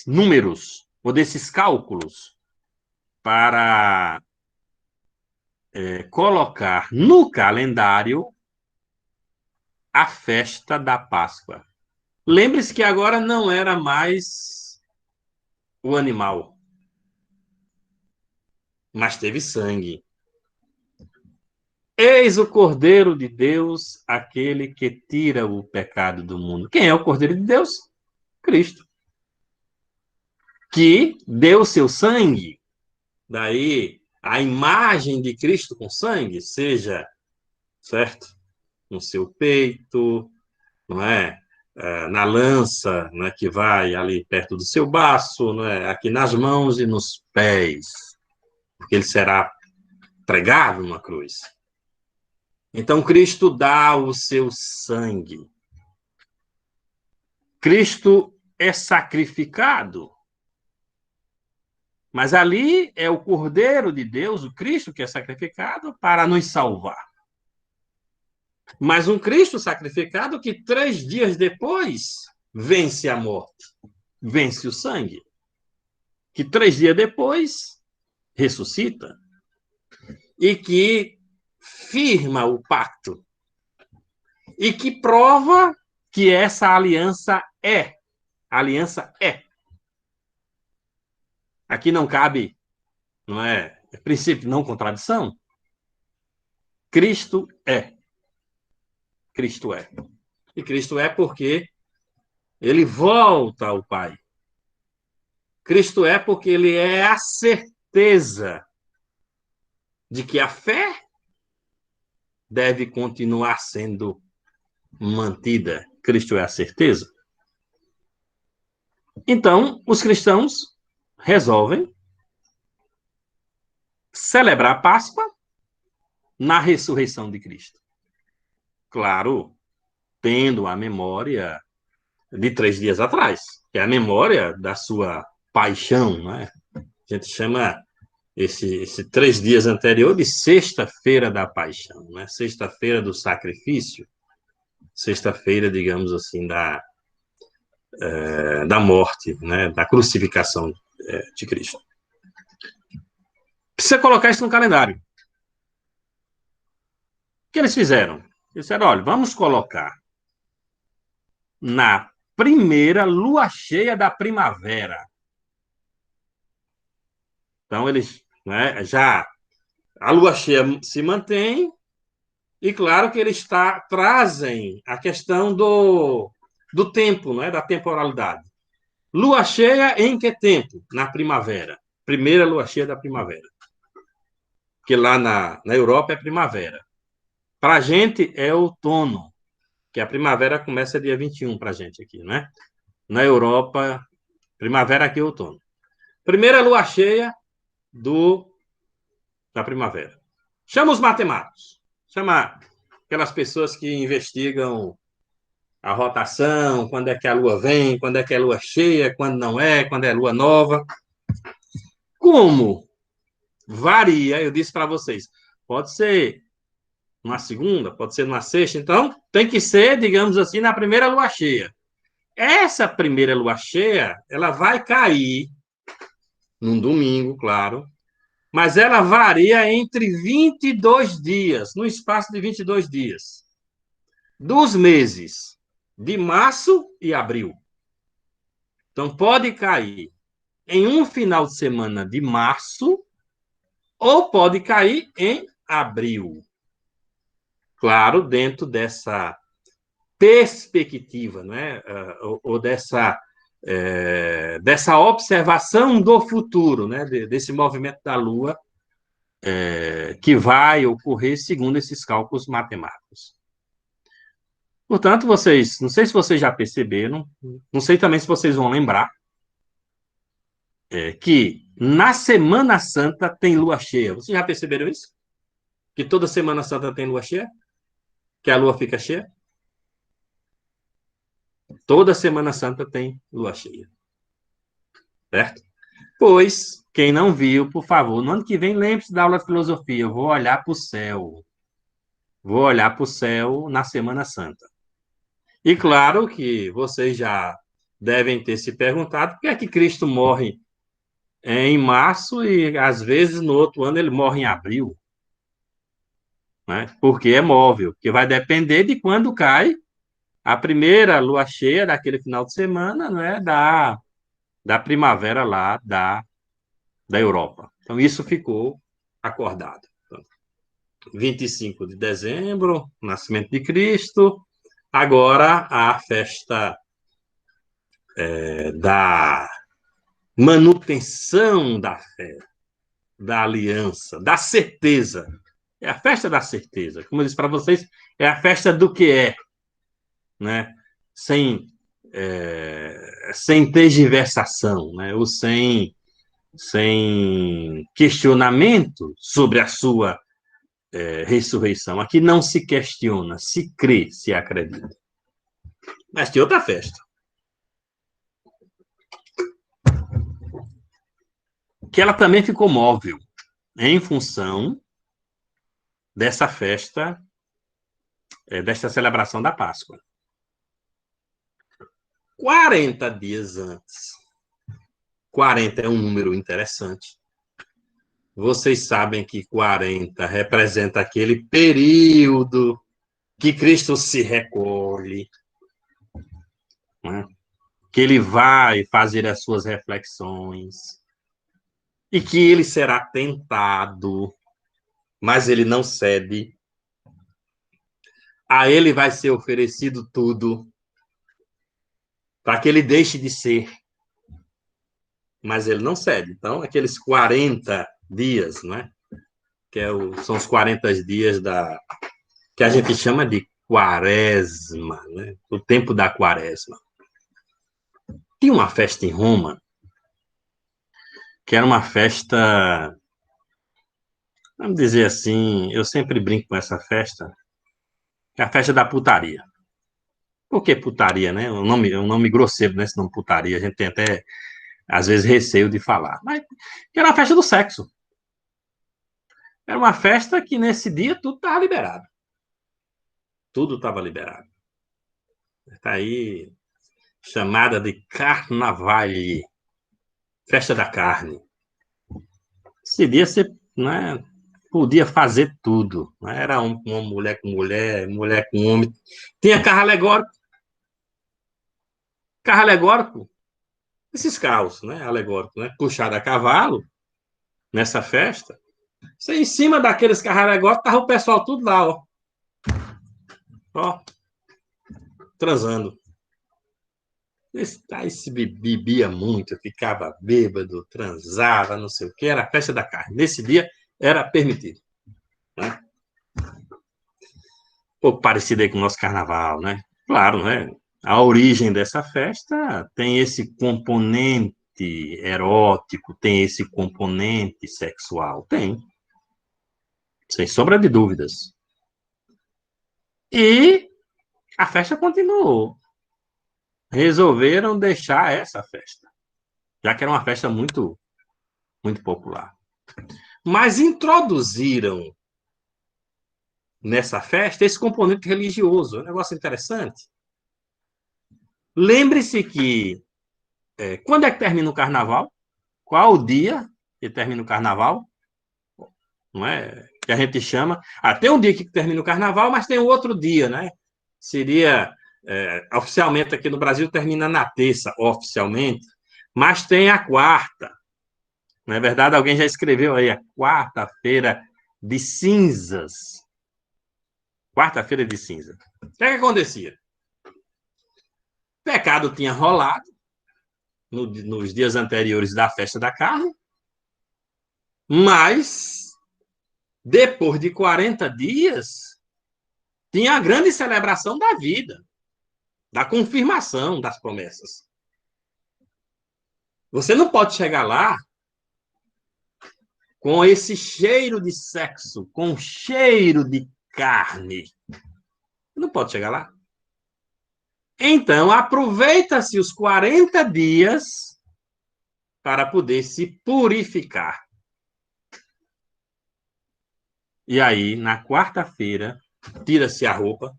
números ou desses cálculos para colocar no calendário a festa da Páscoa. Lembre-se que agora não era mais o animal, mas teve sangue. Eis o Cordeiro de Deus, aquele que tira o pecado do mundo. Quem é o Cordeiro de Deus? Cristo. Que deu seu sangue. Daí a imagem de Cristo com sangue, seja, certo? No seu peito, não é? Na lança, não é? Que vai ali perto do seu baço, não é? Aqui nas mãos e nos pés, porque ele será pregado numa cruz. Então, Cristo dá o seu sangue. Cristo é sacrificado. Mas ali é o Cordeiro de Deus, o Cristo que é sacrificado para nos salvar. Mas um Cristo sacrificado que 3 dias depois vence a morte, vence o sangue. Que 3 dias depois ressuscita e que firma o pacto e que prova que essa aliança é. A aliança é. Aqui não cabe, não é? Princípio não contradição. Cristo é. Cristo é. E Cristo é porque ele volta ao Pai. Cristo é porque ele é a certeza de que a fé deve continuar sendo mantida. Cristo é a certeza. Então, os cristãos resolvem celebrar a Páscoa na ressurreição de Cristo. Claro, tendo a memória de 3 dias atrás, que é a memória da sua paixão, né? A gente chama esse 3 dias anterior de sexta-feira da paixão, né? Sexta-feira do sacrifício, sexta-feira, digamos assim, da morte, né? Da crucificação de Cristo. Precisa colocar isso no calendário. O que eles fizeram? Eles disseram, olha, vamos colocar na primeira lua cheia da primavera. Então, eles, né, já A lua cheia se mantém, e claro que eles trazem a questão do tempo, não é? Da temporalidade. Lua cheia em que tempo? Na primavera. Primeira lua cheia da primavera. Que lá na Europa é primavera. Para a gente é outono, que a primavera começa dia 21 para a gente aqui, né? Na Europa, primavera aqui é outono. Primeira lua cheia da primavera. Chama os matemáticos. Chama aquelas pessoas que investigam a rotação, quando é que a lua vem, quando é que é lua cheia, quando não é, quando é lua nova. Como varia, eu disse para vocês, pode ser numa segunda, pode ser numa sexta, então tem que ser, digamos assim, na primeira lua cheia. Essa primeira lua cheia, ela vai cair num domingo, claro, mas ela varia entre 22 dias, no espaço de 22 dias, dos meses de março e abril. Então, pode cair em um final de semana de março ou pode cair em abril. Claro, dentro dessa perspectiva, né? Ou dessa observação do futuro, né? Desse movimento da Lua, que vai ocorrer segundo esses cálculos matemáticos. Portanto, vocês, não sei se vocês já perceberam, não sei também se vocês vão lembrar, que na Semana Santa tem lua cheia. Vocês já perceberam isso? Que toda Semana Santa tem lua cheia? Que a lua fica cheia? Toda Semana Santa tem lua cheia. Certo? Pois, quem não viu, por favor, no ano que vem, lembre-se da aula de filosofia. Eu vou olhar para o céu. Vou olhar para o céu na Semana Santa. E claro que vocês já devem ter se perguntado por que é que Cristo morre em março e, às vezes, no outro ano ele morre em abril. Né? Porque é móvel, que vai depender de quando cai a primeira lua cheia daquele final de semana, né? Da primavera lá da Europa. Então, isso ficou acordado. Então, 25 de dezembro, nascimento de Cristo. Agora, a festa da manutenção da fé, da aliança, da certeza. É a festa da certeza. Como eu disse para vocês, é a festa do que é, né? Sem tergiversação, né? Ou sem questionamento sobre a sua ressurreição. Aqui não se questiona, se crê, se acredita. Mas tem outra festa, que ela também ficou móvel em função dessa festa, desta celebração da Páscoa. 40 dias antes. 40 é um número interessante. Vocês sabem que 40 representa aquele período que Cristo se recolhe, né? Que ele vai fazer as suas reflexões e que ele será tentado, mas ele não cede. A ele vai ser oferecido tudo para que ele deixe de ser, mas ele não cede. Então, aqueles 40 dias, né? São os 40 dias que a gente chama de quaresma, né? O tempo da quaresma. Tinha uma festa em Roma, que era uma festa, vamos dizer assim, eu sempre brinco com essa festa, que é a festa da putaria. Por que putaria, né? Um nome grosseiro, né? Esse nome putaria, a gente tem até, às vezes, receio de falar. Mas era uma festa do sexo. Era uma festa que, nesse dia, tudo estava liberado. Tudo estava liberado. Está aí, chamada de Carnavalle, festa da carne. Esse dia você, né, podia fazer tudo. Né? Era uma mulher com mulher, mulher com homem. Tinha carro alegórico. Carro alegórico, esses carros, né, alegóricos, né, puxado a cavalo, nessa festa. Você em cima daqueles carregóis, tava o pessoal tudo lá, ó. Ó, transando. Aí se bebia muito, ficava bêbado, transava, não sei o que, era a festa da carne. Nesse dia era permitido. Né? Um pouco parecido aí com o nosso carnaval, né? Claro, né? A origem dessa festa tem esse componente erótico, tem esse componente sexual. Tem, sem sombra de dúvidas. E a festa continuou. Resolveram deixar essa festa, já que era uma festa muito, muito popular. Mas introduziram nessa festa esse componente religioso. É um negócio interessante. Lembre-se que quando é que termina o carnaval? Qual o dia que termina o carnaval? Não é? Que a gente chama. Tem um dia que termina o carnaval, mas tem um outro dia, né? Seria oficialmente aqui no Brasil termina na terça, oficialmente, mas tem a quarta. Não é verdade? Alguém já escreveu aí a quarta-feira de cinzas. Quarta-feira de cinza. O que acontecia? O pecado tinha rolado nos dias anteriores da festa da carne, mas depois de 40 dias tinha a grande celebração da vida, da confirmação das promessas. Você não pode chegar lá com esse cheiro de sexo, com cheiro de carne. Não pode chegar lá. Então, aproveita-se os 40 dias para poder se purificar. E aí, na quarta-feira, tira-se a roupa,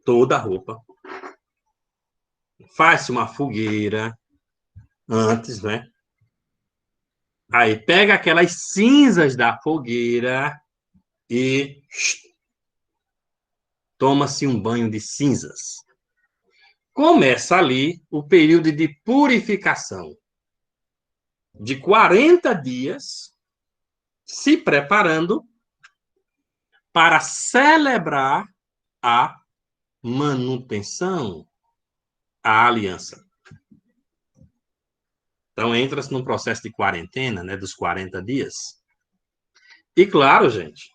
toda a roupa, faz-se uma fogueira antes, né? Aí pega aquelas cinzas da fogueira e toma-se um banho de cinzas. Começa ali o período de purificação de 40 dias, se preparando para celebrar a manutenção, a aliança. Então, entra-se num processo de quarentena, né, dos 40 dias. E, claro, gente,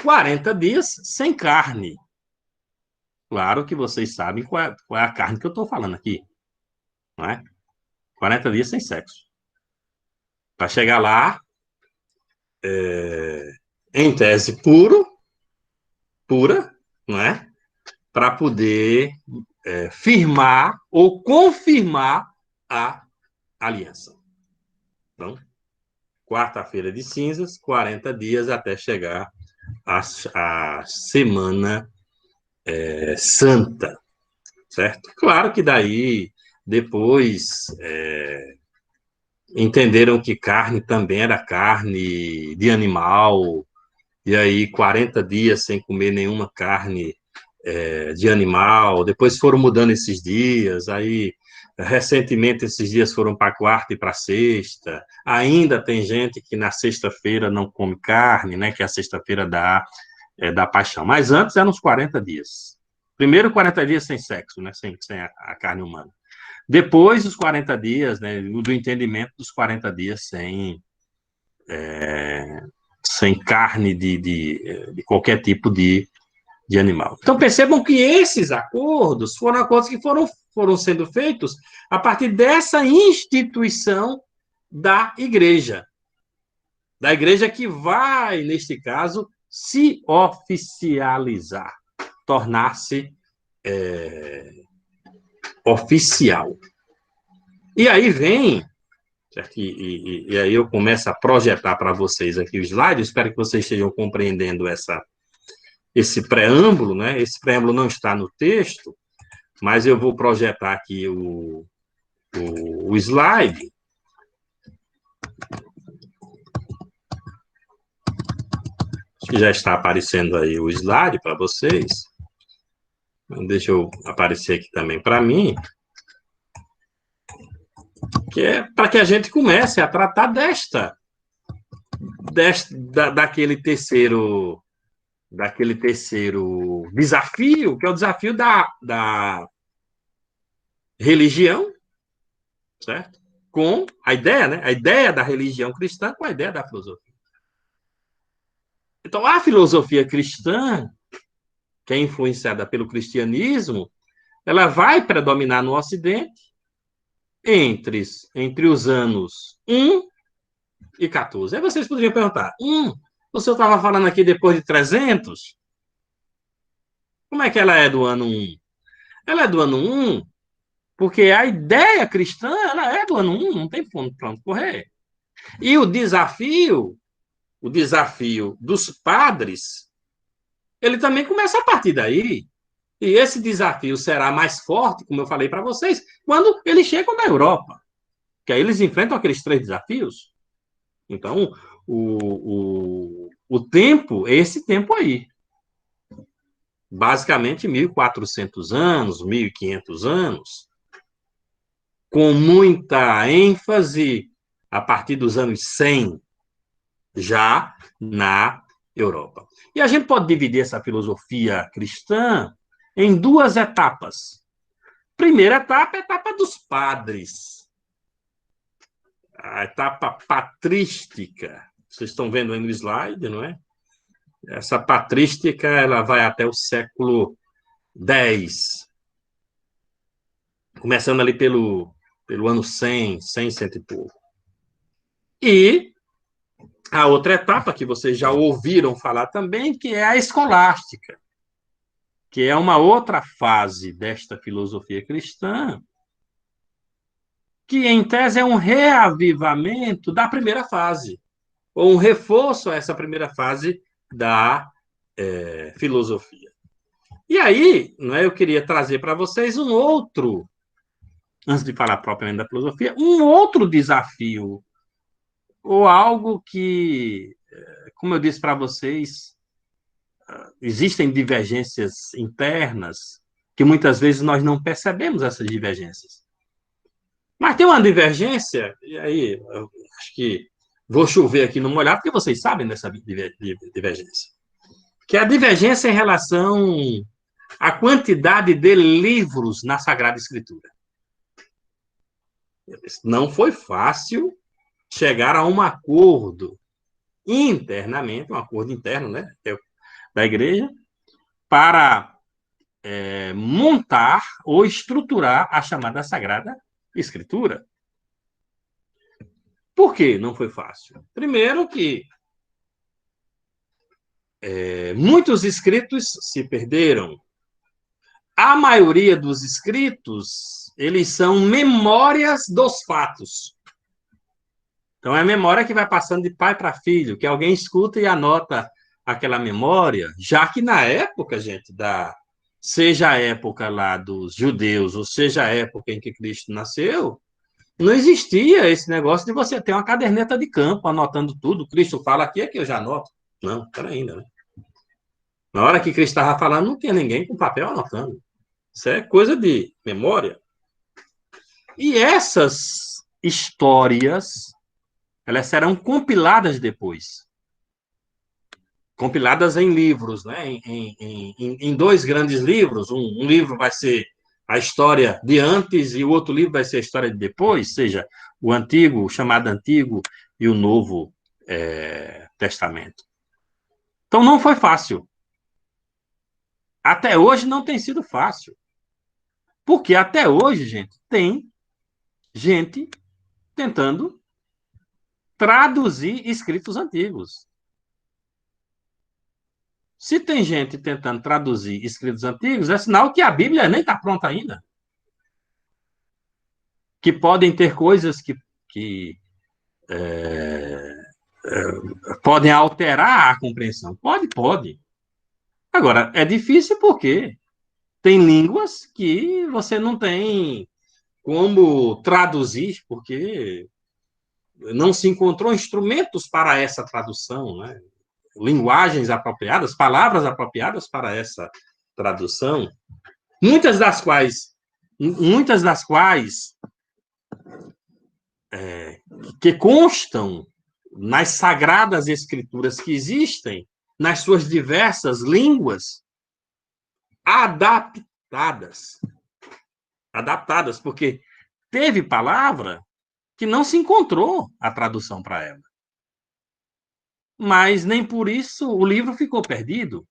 40 dias sem carne. Claro que vocês sabem qual é a carne que eu estou falando aqui. Não é? 40 dias sem sexo. Para chegar lá, em tese pura, não é? Para poder firmar ou confirmar a aliança. Então, quarta-feira de cinzas, 40 dias até chegar a semana santa, certo? Claro que daí, depois, entenderam que carne também era carne de animal, e aí 40 dias sem comer nenhuma carne de animal, depois foram mudando esses dias, aí recentemente esses dias foram para quarta e para sexta, ainda tem gente que na sexta-feira não come carne, né, que é a sexta-feira da paixão, mas antes eram uns 40 dias. Primeiro 40 dias sem sexo, né, sem a carne humana. Depois os 40 dias, né, do entendimento dos 40 dias sem carne de qualquer tipo de animal. Então, percebam que esses acordos foram acordos que foram sendo feitos a partir dessa instituição da igreja que vai, neste caso, se oficializar, tornar-se oficial. E aí vem, certo? E aí eu começo a projetar para vocês aqui o slide, espero que vocês estejam compreendendo esse preâmbulo, né? Esse preâmbulo não está no texto, mas eu vou projetar aqui o slide. Acho que já está aparecendo aí o slide para vocês. Deixa eu aparecer aqui também para mim. Que é para que a gente comece a tratar daquele terceiro desafio, que é o desafio da religião, certo? Com a ideia, né? A ideia da religião cristã com a ideia da filosofia. Então, a filosofia cristã, que é influenciada pelo cristianismo, ela vai predominar no Ocidente entre os anos 1 e 14. Aí vocês poderiam perguntar, o senhor estava falando aqui depois de 300? Como é que ela é do ano 1? Ela é do ano 1 porque a ideia cristã ela é do ano 1, não tem ponto para onde correr. E o desafio dos padres, ele também começa a partir daí. E esse desafio será mais forte, como eu falei para vocês, quando eles chegam na Europa. Que aí eles enfrentam aqueles 3 desafios. Então, o tempo é esse tempo aí. Basicamente, 1.400 anos, 1.500 anos, com muita ênfase a partir dos anos 100, já na Europa. E a gente pode dividir essa filosofia cristã em 2 etapas. Primeira etapa é a etapa dos padres, a etapa patrística. Vocês estão vendo aí no slide, não é? Essa patrística ela vai até o século X, começando ali pelo ano 100, 100 e pouco. E a outra etapa, que vocês já ouviram falar também, que é a escolástica, que é uma outra fase desta filosofia cristã, que, em tese, é um reavivamento da primeira fase, ou um reforço a essa primeira fase da filosofia. E aí, né, eu queria trazer para vocês um outro, antes de falar propriamente da filosofia, um outro desafio, ou algo que, como eu disse para vocês, existem divergências internas que muitas vezes nós não percebemos essas divergências. Mas tem uma divergência, e aí eu acho que vou chover aqui no molhado, porque vocês sabem dessa divergência, que é a divergência em relação à quantidade de livros na Sagrada Escritura. Não foi fácil chegar a um acordo internamente, um acordo interno, né, da igreja, para montar ou estruturar a chamada Sagrada Escritura. Por que não foi fácil? Primeiro que muitos escritos se perderam. A maioria dos escritos, eles são memórias dos fatos. Então, é a memória que vai passando de pai para filho, que alguém escuta e anota aquela memória, já que na época, gente, seja a época lá dos judeus, ou seja a época em que Cristo nasceu, não existia esse negócio de você ter uma caderneta de campo anotando tudo. Cristo fala aqui, eu já anoto. Não, peraí ainda, né? Na hora que Cristo estava falando, não tinha ninguém com papel anotando. Isso é coisa de memória. E essas histórias, elas serão compiladas depois. Compiladas em livros, né? em 2 grandes livros. Um livro vai ser a história de antes e o outro livro vai ser a história de depois, seja o Antigo, o chamado Antigo, e o Novo Testamento. Então, não foi fácil. Até hoje não tem sido fácil. Porque até hoje, gente, tem gente tentando traduzir escritos antigos. Se tem gente tentando traduzir escritos antigos, é sinal que a Bíblia nem está pronta ainda. Que podem ter coisas que podem alterar a compreensão. Pode. Agora, é difícil porque tem línguas que você não tem como traduzir, porque não se encontrou instrumentos para essa tradução, né? Linguagens apropriadas, palavras apropriadas para essa tradução, muitas das quais que constam nas sagradas escrituras que existem, nas suas diversas línguas, adaptadas. Adaptadas, porque teve palavra que não se encontrou a tradução para ela. Mas nem por isso o livro ficou perdido,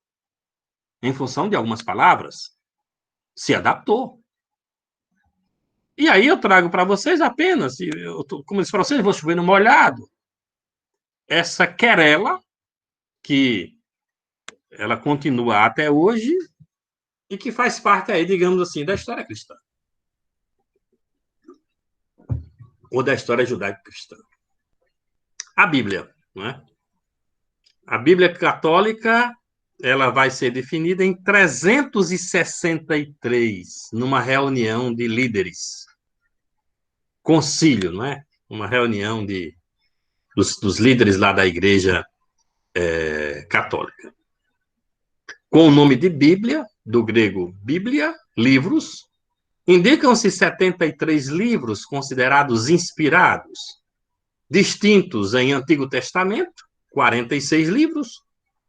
em função de algumas palavras. Se adaptou. E aí eu trago para vocês apenas, como eu disse para vocês, vou chover no molhado, essa querela, que ela continua até hoje, e que faz parte aí, digamos assim, da história cristã. Ou da história judaico-cristã. A Bíblia, não é? A Bíblia católica, ela vai ser definida em 363, numa reunião de líderes. Concílio, não é? Uma reunião dos líderes lá da Igreja Católica. Com o nome de Bíblia, do grego Bíblia, livros, indicam-se 73 livros considerados inspirados, distintos em Antigo Testamento, 46 livros,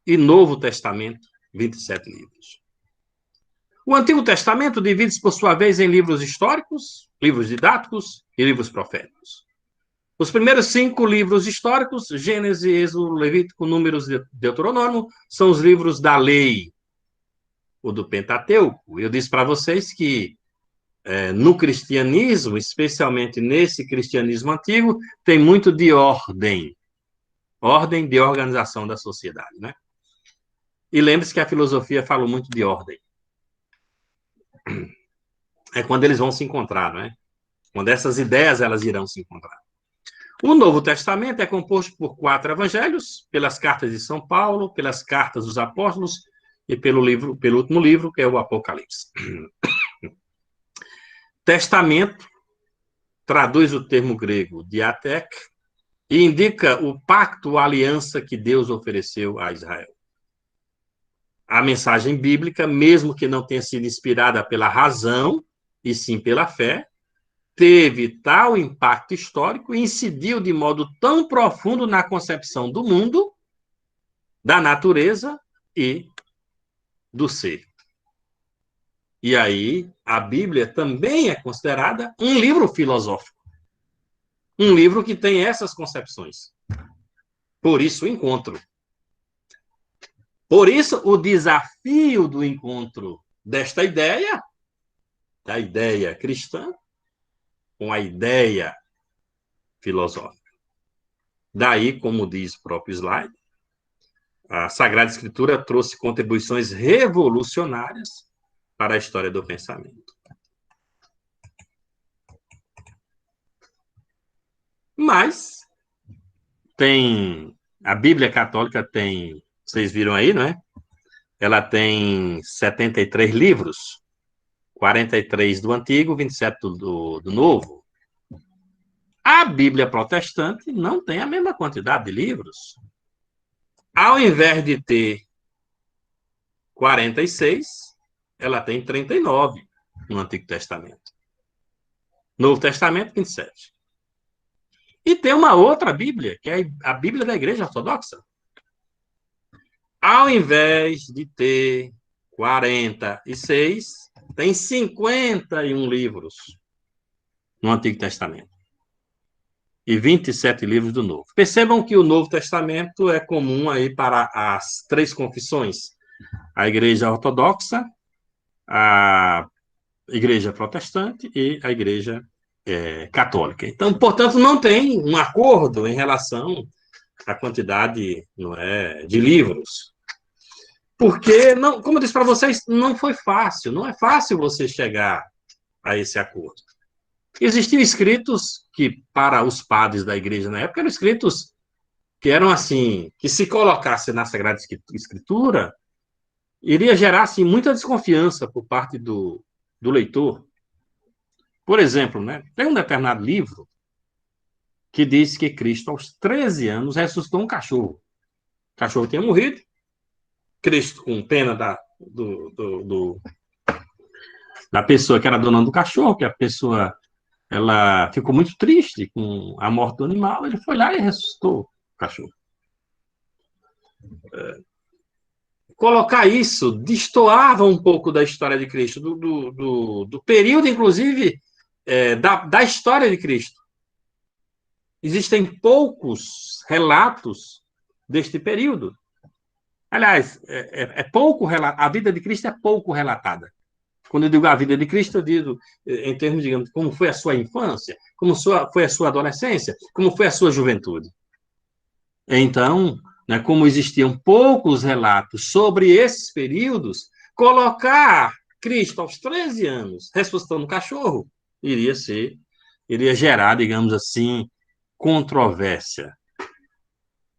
e Novo Testamento, 27 livros. O Antigo Testamento divide-se, por sua vez, em livros históricos, livros didáticos e livros proféticos. Os primeiros 5 livros históricos, Gênesis, Êxodo, Levítico, Números e Deuteronômio, são os livros da lei, o do Pentateuco. Eu disse para vocês que no cristianismo, especialmente nesse cristianismo antigo, tem muito de ordem de organização da sociedade, né? E lembre-se que a filosofia fala muito de ordem. É quando eles vão se encontrar, não é? Quando essas ideias elas irão se encontrar. O Novo Testamento é composto por 4 evangelhos, pelas cartas de São Paulo, pelas cartas dos apóstolos e pelo último livro, que é o Apocalipse. Testamento traduz o termo grego diatek e indica o pacto, a aliança que Deus ofereceu a Israel. A mensagem bíblica, mesmo que não tenha sido inspirada pela razão, e sim pela fé, teve tal impacto histórico e incidiu de modo tão profundo na concepção do mundo, da natureza e do ser. E aí, a Bíblia também é considerada um livro filosófico. Um livro que tem essas concepções. Por isso, o encontro. Por isso, o desafio do encontro desta ideia, da ideia cristã, com a ideia filosófica. Daí, como diz o próprio slide, a Sagrada Escritura trouxe contribuições revolucionárias para a história do pensamento. Mas a Bíblia Católica tem, vocês viram aí, não é? Ela tem 73 livros, 43 do Antigo, 27 do Novo. A Bíblia Protestante não tem a mesma quantidade de livros. Ao invés de ter 46, ela tem 39 no Antigo Testamento. Novo Testamento, 27. E tem uma outra Bíblia, que é a Bíblia da Igreja Ortodoxa. Ao invés de ter 46, tem 51 livros no Antigo Testamento. E 27 livros do Novo. Percebam que o Novo Testamento é comum aí para as 3 confissões. A Igreja Ortodoxa, a Igreja Protestante e a Igreja Católica. Então, portanto, não tem um acordo em relação à quantidade, não é, de livros. Porque, não, como eu disse para vocês, não foi fácil. Não é fácil você chegar a esse acordo. Existiam escritos que, para os padres da igreja na época, eram escritos que eram assim, que se colocasse na Sagrada Escritura, iria gerar assim, muita desconfiança por parte do leitor. Por exemplo, né, tem um determinado livro que diz que Cristo, aos 13 anos, ressuscitou um cachorro. O cachorro tinha morrido. Cristo, com pena da pessoa que era dona do cachorro, que a pessoa ela ficou muito triste com a morte do animal, ele foi lá e ressuscitou o cachorro. Colocar isso destoava um pouco da história de Cristo, do período, inclusive, da história de Cristo. Existem poucos relatos deste período. Aliás, pouco a vida de Cristo é pouco relatada. Quando eu digo a vida de Cristo, eu digo em termos, digamos, como foi a sua infância, como foi a sua adolescência, como foi a sua juventude. Então, né, como existiam poucos relatos sobre esses períodos, colocar Cristo aos 13 anos ressuscitando um cachorro iria gerar, digamos assim, controvérsia.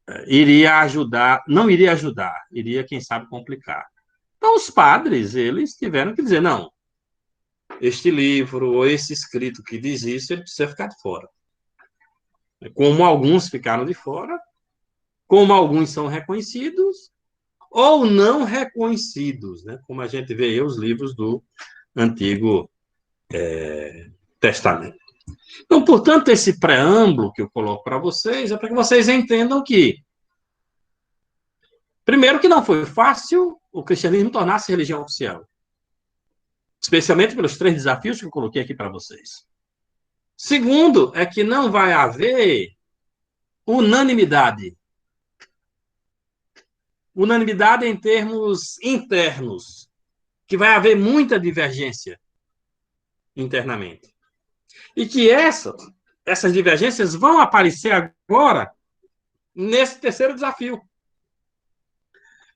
Não iria ajudar, iria, quem sabe, complicar. Então, os padres, eles tiveram que dizer, não, este livro ou esse escrito que diz isso, ele precisa ficar de fora. Como alguns ficaram de fora, como alguns são reconhecidos ou não reconhecidos, né? Como a gente vê aí os livros do Antigo Testamento. Então, portanto, esse preâmbulo que eu coloco para vocês é para que vocês entendam que, primeiro, que não foi fácil o cristianismo tornar-se religião oficial, especialmente pelos 3 desafios que eu coloquei aqui para vocês. Segundo, é que não vai haver unanimidade. Unanimidade em termos internos, que vai haver muita divergência internamente. E que essas divergências vão aparecer agora nesse terceiro desafio,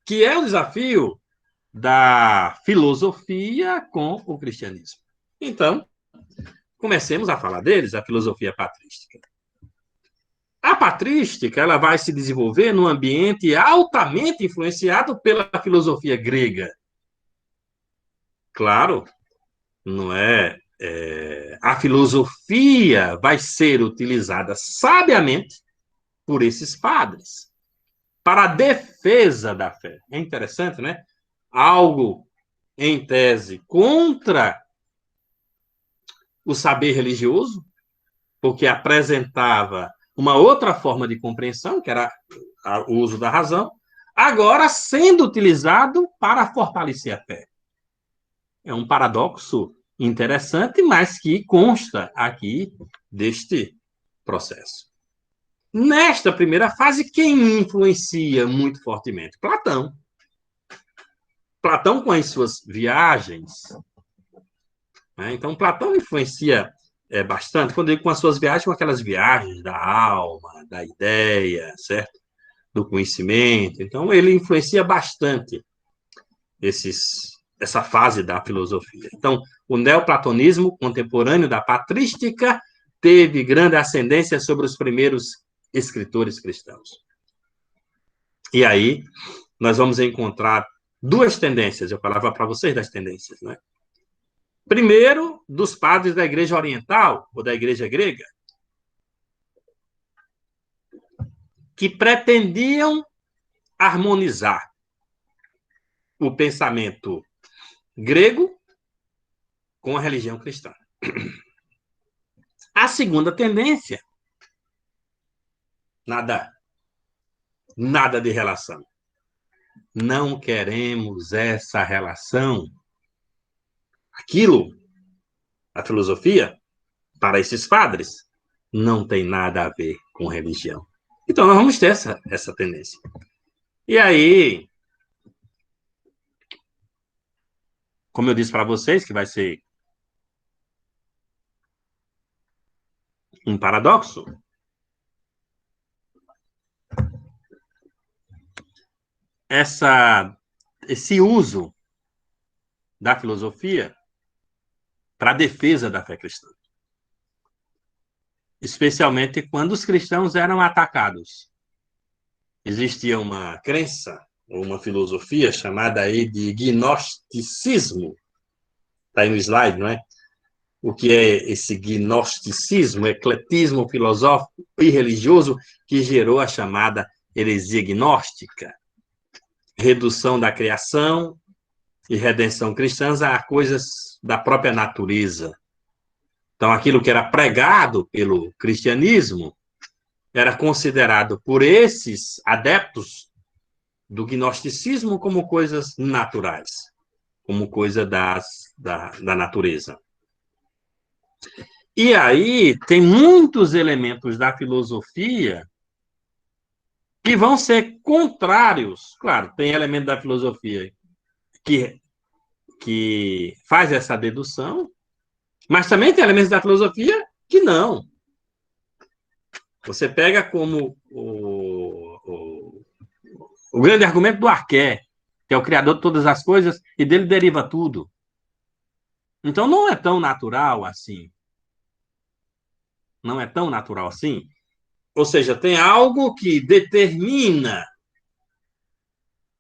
que é o desafio da filosofia com o cristianismo. Então, comecemos a falar deles, a filosofia patrística. A patrística, ela vai se desenvolver num ambiente altamente influenciado pela filosofia grega. Claro, não é, a filosofia vai ser utilizada sabiamente por esses padres para a defesa da fé. É interessante, né? Algo, em tese, contra o saber religioso, porque apresentava uma outra forma de compreensão, que era o uso da razão, agora sendo utilizado para fortalecer a fé. É um paradoxo interessante, mas que consta aqui deste processo. Nesta primeira fase, quem influencia muito fortemente? Platão. Platão com as suas viagens. Né? Então, Platão influencia bastante, quando ele com as suas viagens, com aquelas viagens da alma, da ideia, certo? Do conhecimento. Então, ele influencia bastante essa fase da filosofia. Então, o neoplatonismo contemporâneo da patrística teve grande ascendência sobre os primeiros escritores cristãos. E aí, nós vamos encontrar 2 tendências, eu falava para vocês das tendências, né? Primeiro, dos padres da Igreja Oriental, ou da Igreja Grega, que pretendiam harmonizar o pensamento grego com a religião cristã. A segunda tendência, nada de relação. Não queremos essa relação. Aquilo, a filosofia, para esses padres, não tem nada a ver com religião. Então, nós vamos ter essa tendência. E aí, como eu disse para vocês, que vai ser um paradoxo, esse uso da filosofia para a defesa da fé cristã. Especialmente quando os cristãos eram atacados. Existia uma crença, ou uma filosofia chamada aí de gnosticismo. Está aí no slide, não é? O que é esse gnosticismo, ecletismo filosófico e religioso que gerou a chamada heresia gnóstica? Redução da criação e redenção cristãs a coisas da própria natureza. Então, aquilo que era pregado pelo cristianismo era considerado por esses adeptos do gnosticismo como coisas naturais, como coisa da natureza. E aí tem muitos elementos da filosofia que vão ser contrários. Claro, tem elemento da filosofia que faz essa dedução, mas também tem elementos da filosofia que não. Você pega como o grande argumento do Arqué, que é o criador de todas as coisas, e dele deriva tudo. Então, não é tão natural assim. Não é tão natural assim. Ou seja, tem algo que determina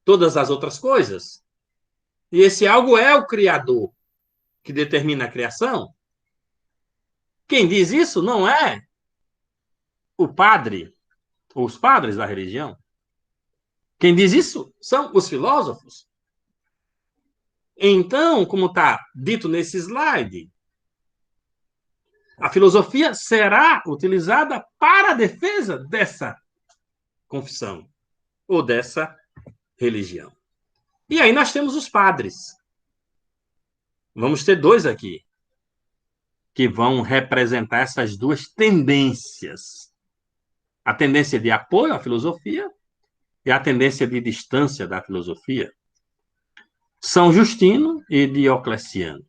todas as outras coisas. E esse algo é o Criador, que determina a criação. Quem diz isso não é o padre, ou os padres da religião. Quem diz isso são os filósofos. Então, como está dito nesse slide, a filosofia será utilizada para a defesa dessa confissão ou dessa religião. E aí nós temos os padres. Vamos ter dois aqui que vão representar essas duas tendências. A tendência de apoio à filosofia e a tendência de distância da filosofia. São Justino e Diocleciano.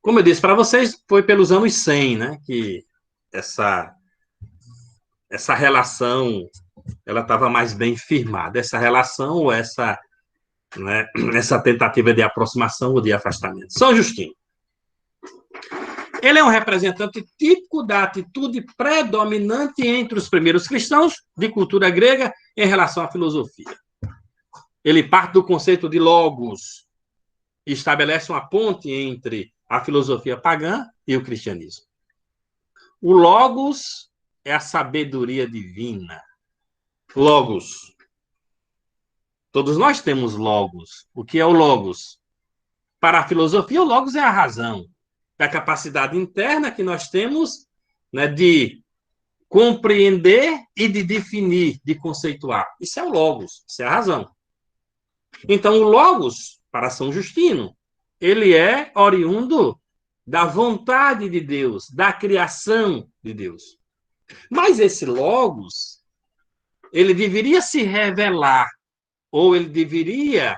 Como eu disse para vocês, foi pelos anos 100, né, que essa relação ela estava mais bem firmada. Essa relação ou essa tentativa de aproximação ou de afastamento. São Justino. Ele é um representante típico da atitude predominante entre os primeiros cristãos de cultura grega em relação à filosofia. Ele parte do conceito de logos e estabelece uma ponte entre a filosofia pagã e o cristianismo. O logos é a sabedoria divina. Logos. Todos nós temos logos. O que é o logos? Para a filosofia, o logos é a razão. É a capacidade interna que nós temos, né, de compreender e de definir, de conceituar. Isso é o logos, isso é a razão. Então, o logos, para São Justino, ele é oriundo da vontade de Deus, da criação de Deus. Mas esse logos, ele deveria se revelar, ou ele deveria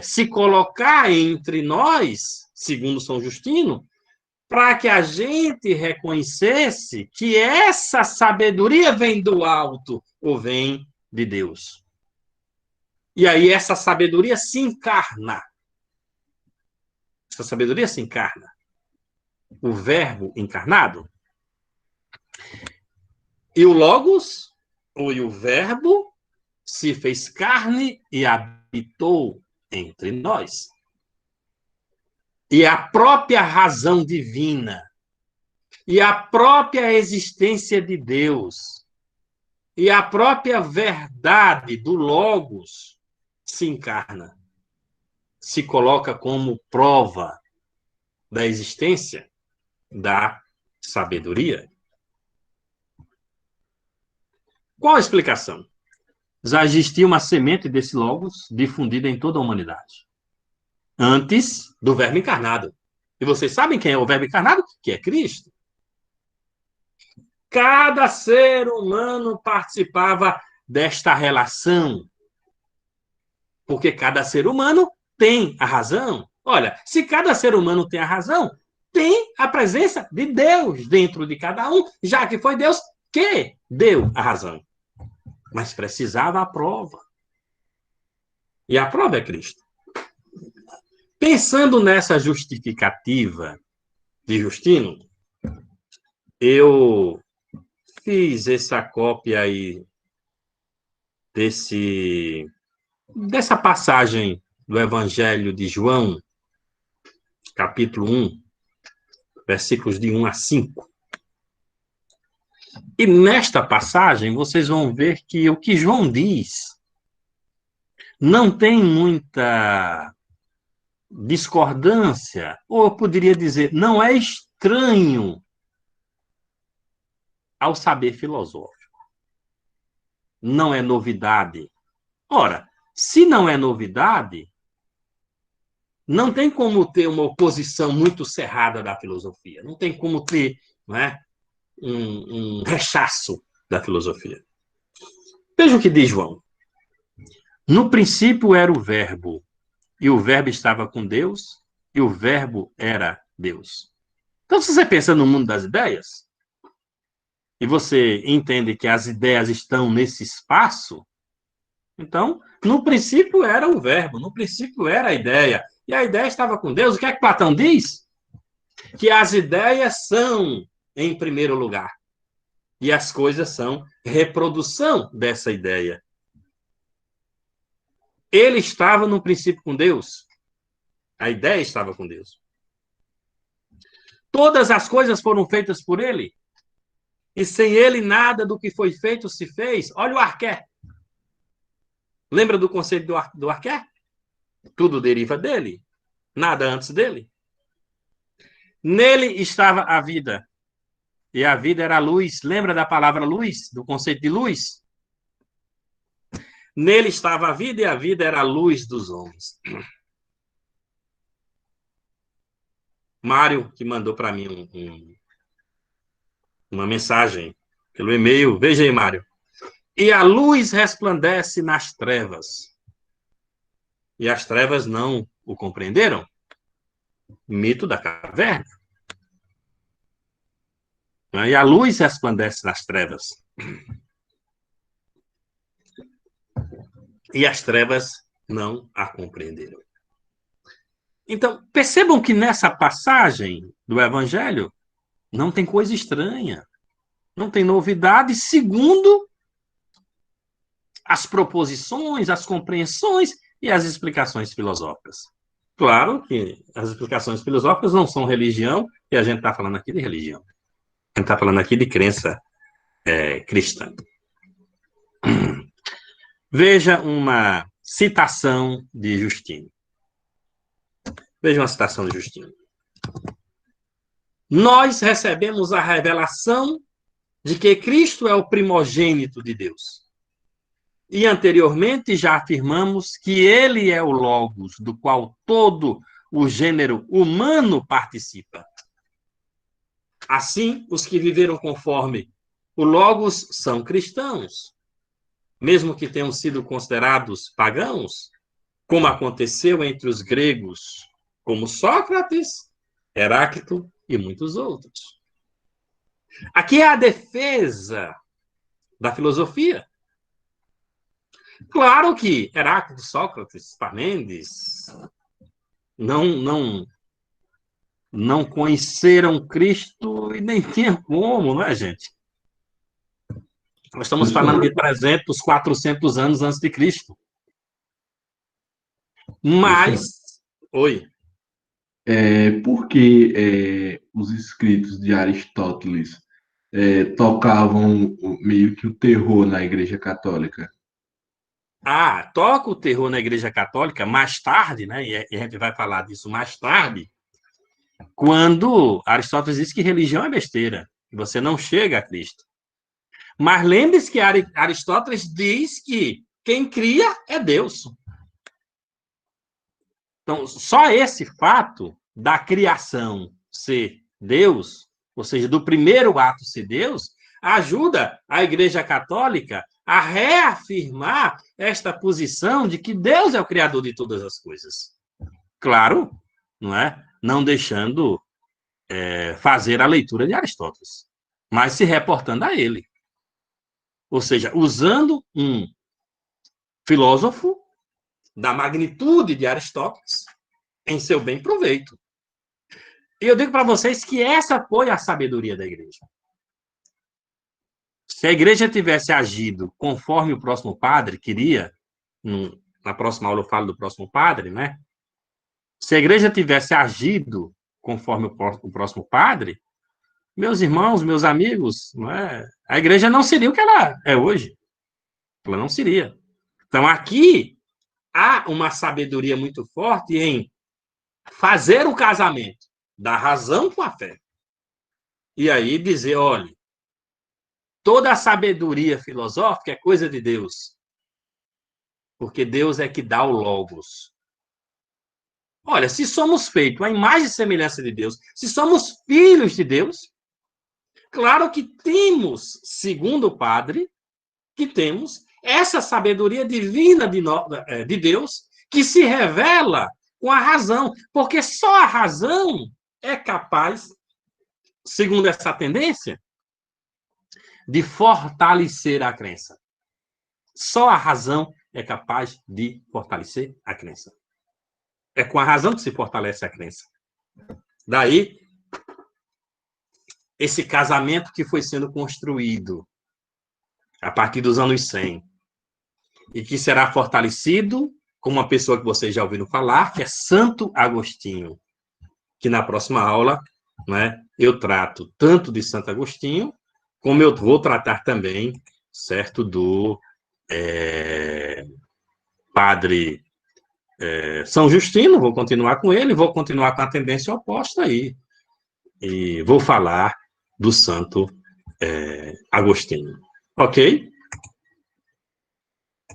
se colocar entre nós, segundo São Justino, para que a gente reconhecesse que essa sabedoria vem do alto ou vem de Deus. E aí essa sabedoria se encarna. Essa sabedoria se encarna. O verbo encarnado. E o Logos, ou o verbo, se fez carne e habitou entre nós. E a própria razão divina, e a própria existência de Deus, e a própria verdade do Logos se encarna, se coloca como prova da existência da sabedoria. Qual a explicação? Já existia uma semente desse Logos difundida em toda a humanidade, antes do Verbo encarnado. E vocês sabem quem é o Verbo encarnado? Que é Cristo. Cada ser humano participava desta relação, porque cada ser humano tem a razão. Olha, se cada ser humano tem a razão, tem a presença de Deus dentro de cada um, já que foi Deus que deu a razão. Mas precisava a prova. E a prova é Cristo. Pensando nessa justificativa de Justino, eu fiz essa cópia aí dessa passagem do Evangelho de João, capítulo 1, versículos de 1 a 5. E nesta passagem, vocês vão ver que o que João diz não tem muita discordância, ou eu poderia dizer, não é estranho ao saber filosófico. Não é novidade. Ora, se não é novidade, não tem como ter uma oposição muito cerrada da filosofia. Não tem como ter, não é, um rechaço da filosofia. Veja o que diz João. No princípio era o verbo, e o verbo estava com Deus, e o verbo era Deus. Então, se você pensa no mundo das ideias, e você entende que as ideias estão nesse espaço, então, no princípio era o verbo, no princípio era a ideia, e a ideia estava com Deus. O que é que Platão diz? Que as ideias são em primeiro lugar, e as coisas são reprodução dessa ideia. Ele estava no princípio com Deus, a ideia estava com Deus. Todas as coisas foram feitas por ele, e sem ele nada do que foi feito se fez. Olha o arqué. Lembra do conceito do arqué? Tudo deriva dele, nada antes dele. Nele estava a vida, e a vida era a luz. Lembra da palavra luz, do conceito de luz? Nele estava a vida, e a vida era a luz dos homens. Mário, que mandou para mim uma mensagem pelo e-mail. Veja aí, Mário. E a luz resplandece nas trevas, e as trevas não o compreenderam. Mito da caverna. E a luz resplandece nas trevas, e as trevas não a compreenderam. Então, percebam que nessa passagem do Evangelho não tem coisa estranha, não tem novidade, segundo as proposições, as compreensões e as explicações filosóficas. Claro que as explicações filosóficas não são religião, e a gente está falando aqui de religião. A gente está falando aqui de crença cristã. Veja uma citação de Justino. Veja uma citação de Justino. Nós recebemos a revelação de que Cristo é o primogênito de Deus. E anteriormente já afirmamos que ele é o Logos, do qual todo o gênero humano participa. Assim, os que viveram conforme o Logos são cristãos, mesmo que tenham sido considerados pagãos, como aconteceu entre os gregos, como Sócrates, Heráclito e muitos outros. Aqui é a defesa da filosofia. Claro que Heráclito, Sócrates, Parmênides não conheceram Cristo e nem tinha como, não é, gente? Nós estamos falando de 300, 400 anos antes de Cristo. Mas... Oi. Por que os escritos de Aristóteles tocavam meio que o terror na Igreja Católica? Toca o terror na Igreja Católica mais tarde, né? E a gente vai falar disso mais tarde, quando Aristóteles diz que religião é besteira, que você não chega a Cristo. Mas lembre-se que Aristóteles diz que quem cria é Deus. Então, só esse fato da criação ser Deus, ou seja, do primeiro ato ser Deus, ajuda a Igreja Católica a reafirmar esta posição de que Deus é o criador de todas as coisas. Claro, não é? Não deixando fazer a leitura de Aristóteles, mas se reportando a ele. Ou seja, usando um filósofo da magnitude de Aristóteles em seu bem proveito. E eu digo para vocês que essa foi a sabedoria da igreja. Se a igreja tivesse agido conforme o próximo padre queria, na próxima aula eu falo do próximo padre, né? Se a igreja tivesse agido conforme o próximo padre, meus irmãos, meus amigos, não é? A igreja não seria o que ela é hoje. Ela não seria. Então, aqui há uma sabedoria muito forte em fazer o casamento da razão com a fé. E aí dizer, olha, toda a sabedoria filosófica é coisa de Deus. Porque Deus é que dá o logos. Olha, se somos feitos à imagem e semelhança de Deus, se somos filhos de Deus, claro que temos, segundo o Padre, que temos essa sabedoria divina de Deus, que se revela com a razão, porque só a razão é capaz, segundo essa tendência, de fortalecer a crença. Só a razão é capaz de fortalecer a crença. É com a razão que se fortalece a crença. Daí, esse casamento que foi sendo construído a partir dos anos 100 e que será fortalecido com uma pessoa que vocês já ouviram falar, que é Santo Agostinho, que na próxima aula, né, eu trato tanto de Santo Agostinho, como eu vou tratar também, certo, do Padre São Justino, vou continuar com ele, vou continuar com a tendência oposta aí, e vou falar do Santo Agostinho, ok?